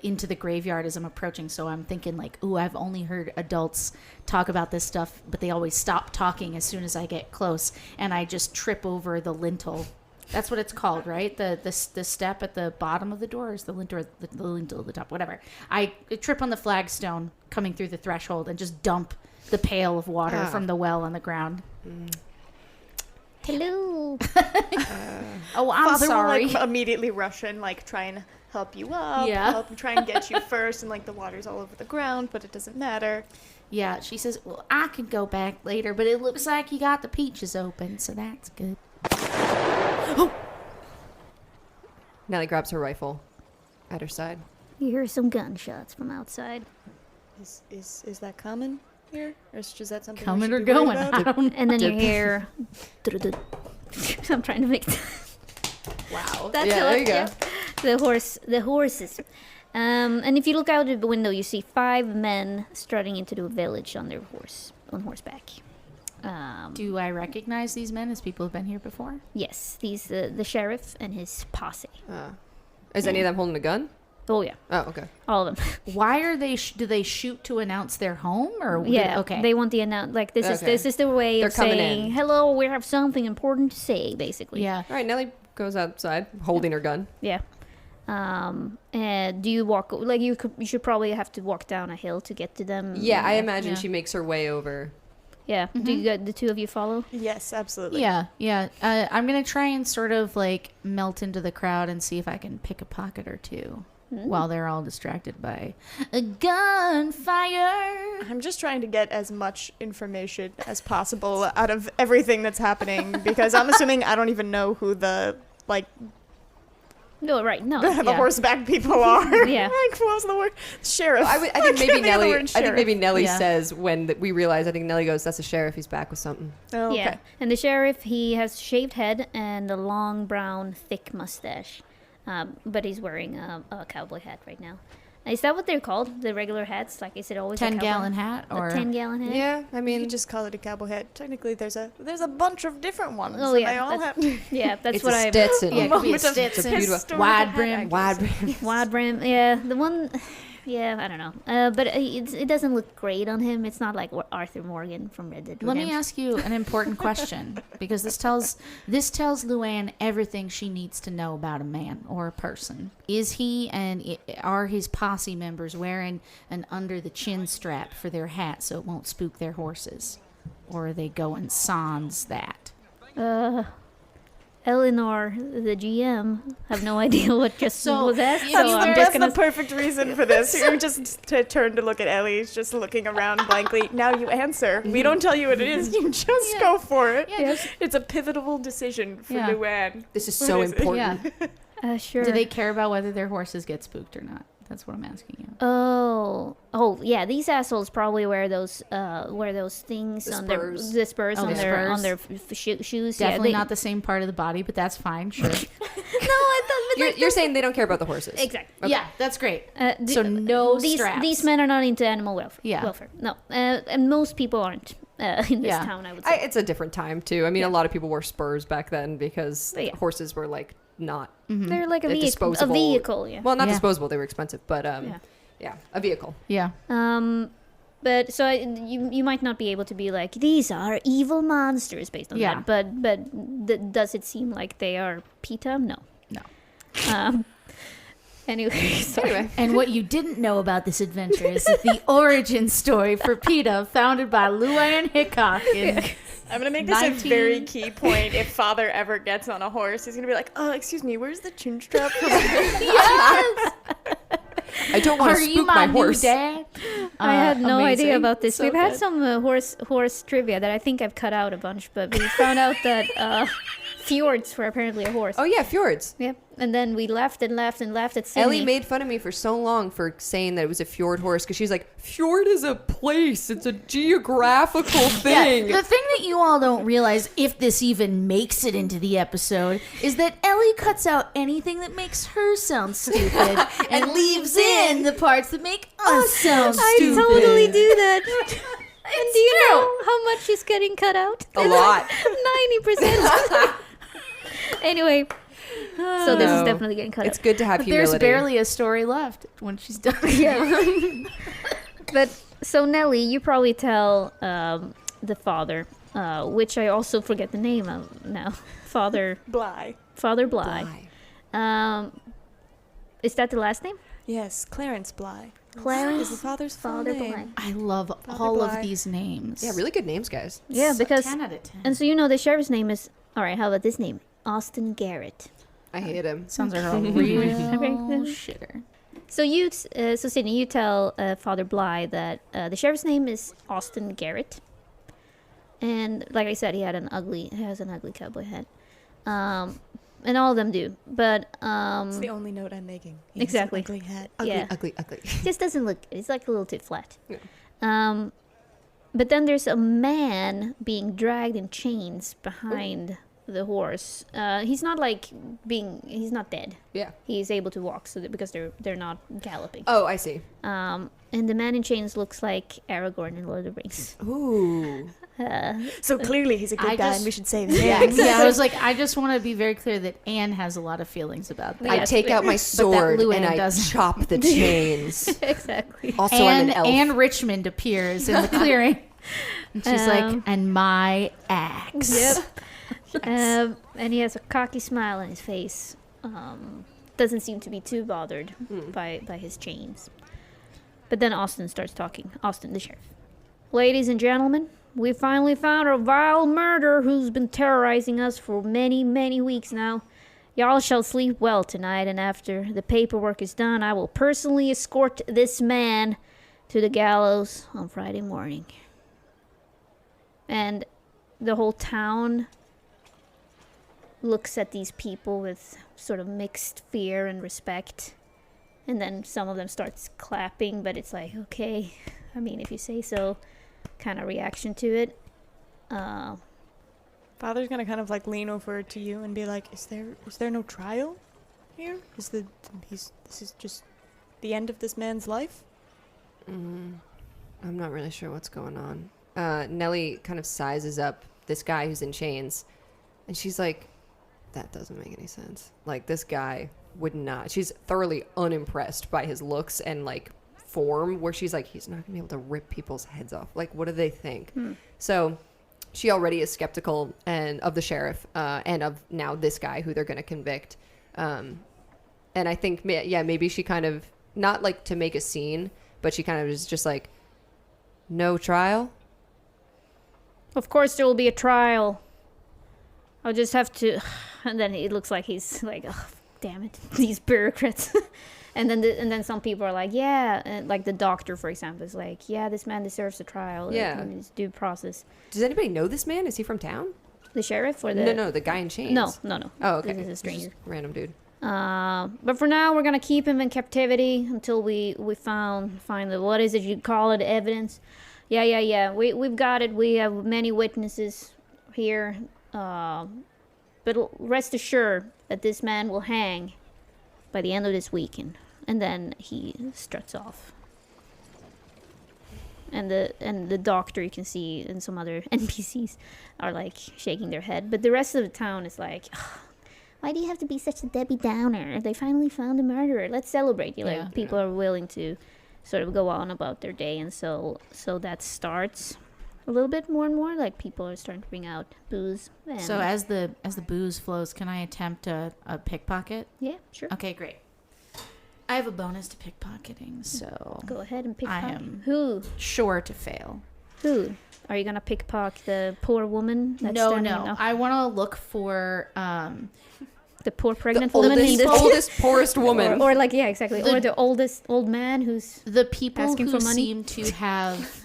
into the graveyard as I'm approaching. So I'm thinking like, ooh, I've only heard adults talk about this stuff, but they always stop talking as soon as I get close. And I just trip over the lintel. That's what it's called, right? The step at the bottom of the door is the lintel, the lintel at the top, whatever. I trip on the flagstone coming through the threshold and just dump the pail of water from the well on the ground. Hello. Oh, I'm Father sorry. will, like, immediately rush in, like, try and help you up, Yeah. try and get you first, and, like, the water's all over the ground, but it doesn't matter. Yeah, she says, well, I can go back later, but it looks like you got the peaches open, so that's good. Nellie grabs her rifle at her side. You hear some gunshots from outside. Is that common here? Or is that something we Coming should or be worried going, about? I don't know. And then you hear... I'm trying to make... Wow. That's Yeah, how there you go. The horses. And if you look out of the window, you see 5 men strutting into the village on horseback. Do I recognize these men as people who've been here before? Yes, these the sheriff and his posse. Is any of them holding a gun? Oh yeah, Oh, okay. all of them. Why are they? Do they shoot to announce their home, or Yeah, Okay. They want the like this Okay. is their way They're of coming saying in. hello. We have something important to say, basically. Yeah. All right, Nellie goes outside holding her gun. Yeah. And do you walk like you should probably have to walk down a hill to get to them? Yeah, I imagine Yeah. she makes her way over. Yeah. Do you the two of you follow? Yes, absolutely. Yeah. I'm gonna try and sort of like melt into the crowd and see if I can pick a pocket or two while they're all distracted by a gunfire. I'm just trying to get as much information as possible out of everything that's happening because I'm assuming I don't even know who the No, right. No. the Yeah. horseback people are. Yeah. Like, what was the word? Sheriff. I think maybe Nellie. I think Sheriff. maybe Nellie Yeah. says when we realize. I think Nellie goes, "That's the sheriff. He's back with something." Oh, okay. Yeah, and the sheriff, he has shaved head and a long brown thick mustache, but he's wearing a cowboy hat right now. Is that what they're called? The regular hats? Like, is it always 10-gallon hat or a 10-gallon hat? Yeah, I You mean, could just call it a cowboy hat. Technically, there's a bunch of different ones. Oh, and yeah, they all that's- have Yeah, that's it's what a I. Stetson. Yeah, it could be a Moment of Stetson, beautiful- wide hat brim. wide brim. Wide brim. Yeah, the one. Yeah, I don't know. But it doesn't look great on him. It's not like Arthur Morgan from Red Dead Let me Redemption. ask you an important question because this tells Luann everything she needs to know about a man or a person. Is he and are his posse members wearing an under the chin strap for their hat so it won't spook their horses, or are they going sans that? Eleanor, the GM, have no idea what just So, was asked. you So know, I'm That's just the gonna. perfect reason for this. You're just to turn to look at Ellie. He's just looking around blankly. Now you answer. We don't tell you what it is. You just go for it. Yeah, just- It's a pivotal decision for Yeah. Luann. This is so What is it? important. Yeah. Sure. Do they care about whether their horses get spooked or not? That's what I'm asking you. Oh, yeah. These assholes probably wear those things The on spurs. the spurs Oh, on the their spurs. shoes. Definitely yeah, not the same part of the body, but that's fine. Sure. No, I thought. You're saying they don't care about the horses. Exactly. Yeah, that's great. D- So no these straps. these men are not into animal welfare. Yeah. Welfare. No. And most people aren't in this Yeah. town. I would say. It's a different time too. I mean, Yeah. a lot of people wore spurs back then because Yeah. horses were like not They're like a vehicle. disposable. A vehicle. Yeah. Well, not Yeah. disposable. They were expensive, but Yeah. a vehicle. Yeah. But so you might not be able to be like these are evil monsters based on Yeah. that. But does it seem like they are PETA? No. No. Anyway, sorry. Anyway. And what you didn't know about this adventure is that the origin story for PETA, founded by Luann Hickok in I'm gonna make this a very key point. If Father ever gets on a horse, he's gonna be like, excuse me, where's the chin strap for Yes! I don't want Are to you spook my my new horse. dad? I had no Amazing. idea about this. So We've had good. some horse trivia that I think I've cut out a bunch, but we found out that fjords were apparently a horse. Oh yeah, fjords. Yep. And then we laughed and laughed and laughed at Sydney. Ellie made fun of me for so long for saying that it was a fjord horse because she's like, fjord is a place. It's a geographical thing. The thing that you all don't realize, if this even makes it into the episode, is that Ellie cuts out anything that makes her sound stupid and leaves in the parts that make us sound I stupid. totally do that. And do you know how much is getting cut out? A lot. 90%. Anyway, so this is No. definitely getting cut It's out. good to have But humility. there's barely a story left when she's done. Yeah. But so Nelly, you probably tell the father, which I also forget the name of now. Father Bly? Bly. Is that the last name? Yes, Clarence Bly. Clarence Is the father's full Father name. Bly. I love Father all Bly. of these names. Yeah, really good names, guys. Yeah, because 10 out of 10. and so you know the sheriff's name is all right. How about this name? Austin Garrett. I hate him. Sounds like a real Okay. shitter. So so Sydney, you tell Father Bly that the sheriff's name is Austin Garrett, and like I said, he has an ugly cowboy hat, and all of them do. But It's the only note I'm making. He has an Exactly. ugly hat. Ugly, yeah, ugly, ugly. just doesn't look. It's like a little too flat. Yeah. But then there's a man being dragged in chains behind the horse. He's not he's not dead. Yeah. He's able to walk, because they're not galloping. Oh, I see. And the man in chains looks like Aragorn in Lord of the Rings. Ooh. So clearly he's a good I guy just- and we should save him. Yeah, I was like, I just want to be very clear that Anne has a lot of feelings about that. I take out my sword Luann and I doesn't. chop the chains. Exactly. Also, I'm an elf. Anne Richmond appears in the clearing. And she's like, Um, and my axe. Yep. And he has a cocky smile on his face. Doesn't seem to be too bothered by his chains. But then Austin starts talking. Austin, the sheriff. Ladies and gentlemen, we finally found a vile murderer who's been terrorizing us for many, many weeks now. Y'all shall sleep well tonight, and after the paperwork is done, I will personally escort this man to the gallows on Friday morning. And the whole town looks at these people with sort of mixed fear and respect. And then some of them starts clapping, but it's like, okay, I mean, if you say so, kind of reaction to it. Father's gonna kind of like lean over to you and be like, is there no trial here? This is just the end of this man's life? I'm not really sure what's going on. Nellie kind of sizes up this guy who's in chains, and she's like, that doesn't make any sense. Like, this guy would not. She's thoroughly unimpressed by his looks and, like, form, where she's like, he's not gonna be able to rip people's heads off. Like, what do they think? So she already is skeptical of the sheriff and of now this guy who they're gonna convict. And I think, maybe she kind of, not like to make a scene, but she kind of is just like, no trial? Of course there will be a trial. I'll just have to... And then it looks like he's like, oh, damn it, these bureaucrats. And then some people are like, yeah, and like the doctor, for example, is like, yeah, this man deserves a trial. Yeah. And it's due process. Does anybody know this man? Is he from town? The sheriff or the... No, the guy in chains. No. Oh, okay. This is a He's stranger. just a random dude. But for now, we're gonna keep him in captivity until we find the, what is it you call it, evidence? Yeah. We've got it. We have many witnesses here. But rest assured that this man will hang by the end of this weekend. And then he struts off. And the doctor, you can see, and some other NPCs are like shaking their head. But the rest of the town is like, "Ugh, why do you have to be such a Debbie Downer? They finally found a murderer. Let's celebrate." Yeah. People are willing to sort of go on about their day, and so that starts a little bit more and more. Like, people are starting to bring out booze. And So as the booze flows, can I attempt a pickpocket? yeah, sure. Okay, great. I have a bonus to pickpocketing, so Go ahead and I pickpocket. am Who? sure to fail. Who? Are you gonna pickpocket the poor woman? That's No, standing no. in- I want to look for the poor pregnant The woman in oldest, the oldest, poorest woman. or like, yeah, exactly. The- Or the old man who's the people asking who for money? seem to have,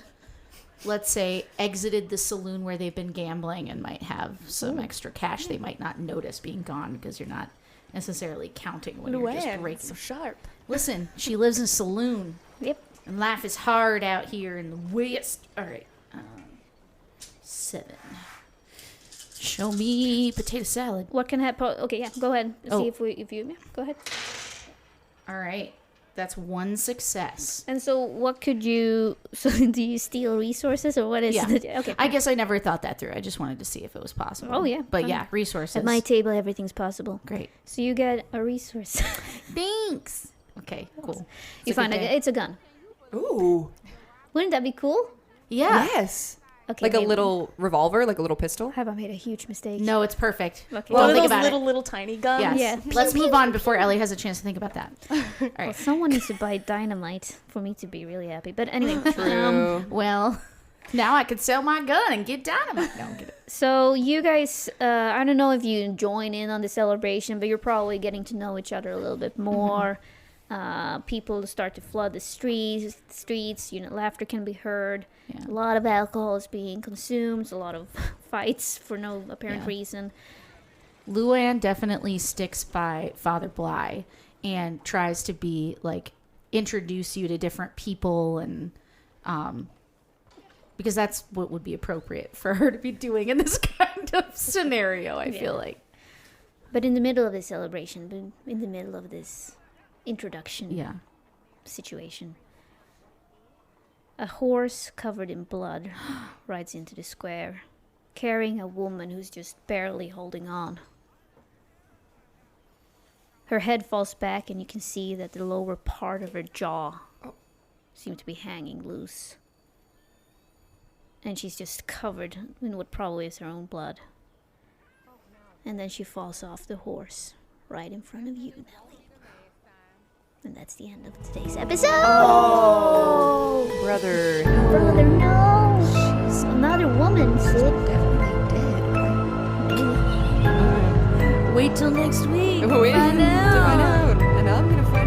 let's say, exited the saloon where they've been gambling and might have some extra cash they might not notice being gone because you're not necessarily counting when you're just Luann, breaking. so sharp. Listen, she lives in a saloon. Yep. And life is hard out here in the West. All right. 7. Show me potato salad. what can happen? Okay, yeah, go ahead. Oh. See if you yeah, go ahead. All right. That's 1 success. And so, what could you? So, do you steal resources, or what is? Yeah. The, okay. I guess I never thought that through. I just wanted to see if it was possible. Oh, yeah. But Fine. yeah, resources. At my table, everything's possible. Great. So you get a resource. Thanks. Okay, cool. You It's a find good a, day. it's a gun. Ooh. Wouldn't that be cool? Yeah. Yes. Okay. Like a maybe- little revolver, like a little pistol. Have I made a huge mistake? No, it's perfect. Okay. One Don't of think those about it. little tiny guns. Yes. Yeah. Let's move on before Ellie has a chance to think about that. All Well, right. someone needs to buy dynamite for me to be really happy. But anyway, True. Well, now I could sell my gun and get dynamite. No, I'm kidding. so you guys, I don't know if you join in on the celebration, but you're probably getting to know each other a little bit more. People start to flood the streets. You know, laughter can be heard. Yeah. A lot of alcohol is being consumed. A lot of fights for no apparent Yeah. reason. Luann definitely sticks by Father Bly and tries to be like introduce you to different people and because that's what would be appropriate for her to be doing in this kind of scenario, I feel like. But in the middle of the celebration, but in the middle of this introduction Yeah. situation, a horse covered in blood rides into the square, carrying a woman who's just barely holding on. Her head falls back, and you can see that the lower part of her jaw seems to be hanging loose. And she's just covered in what probably is her own blood. And then she falls off the horse right in front of you, Nellie. And that's the end of today's episode. Oh, brother. Brother, no. She's another woman, Sid. Definitely dead. Maybe. Wait till next week. Wait to find out. And I'm gonna find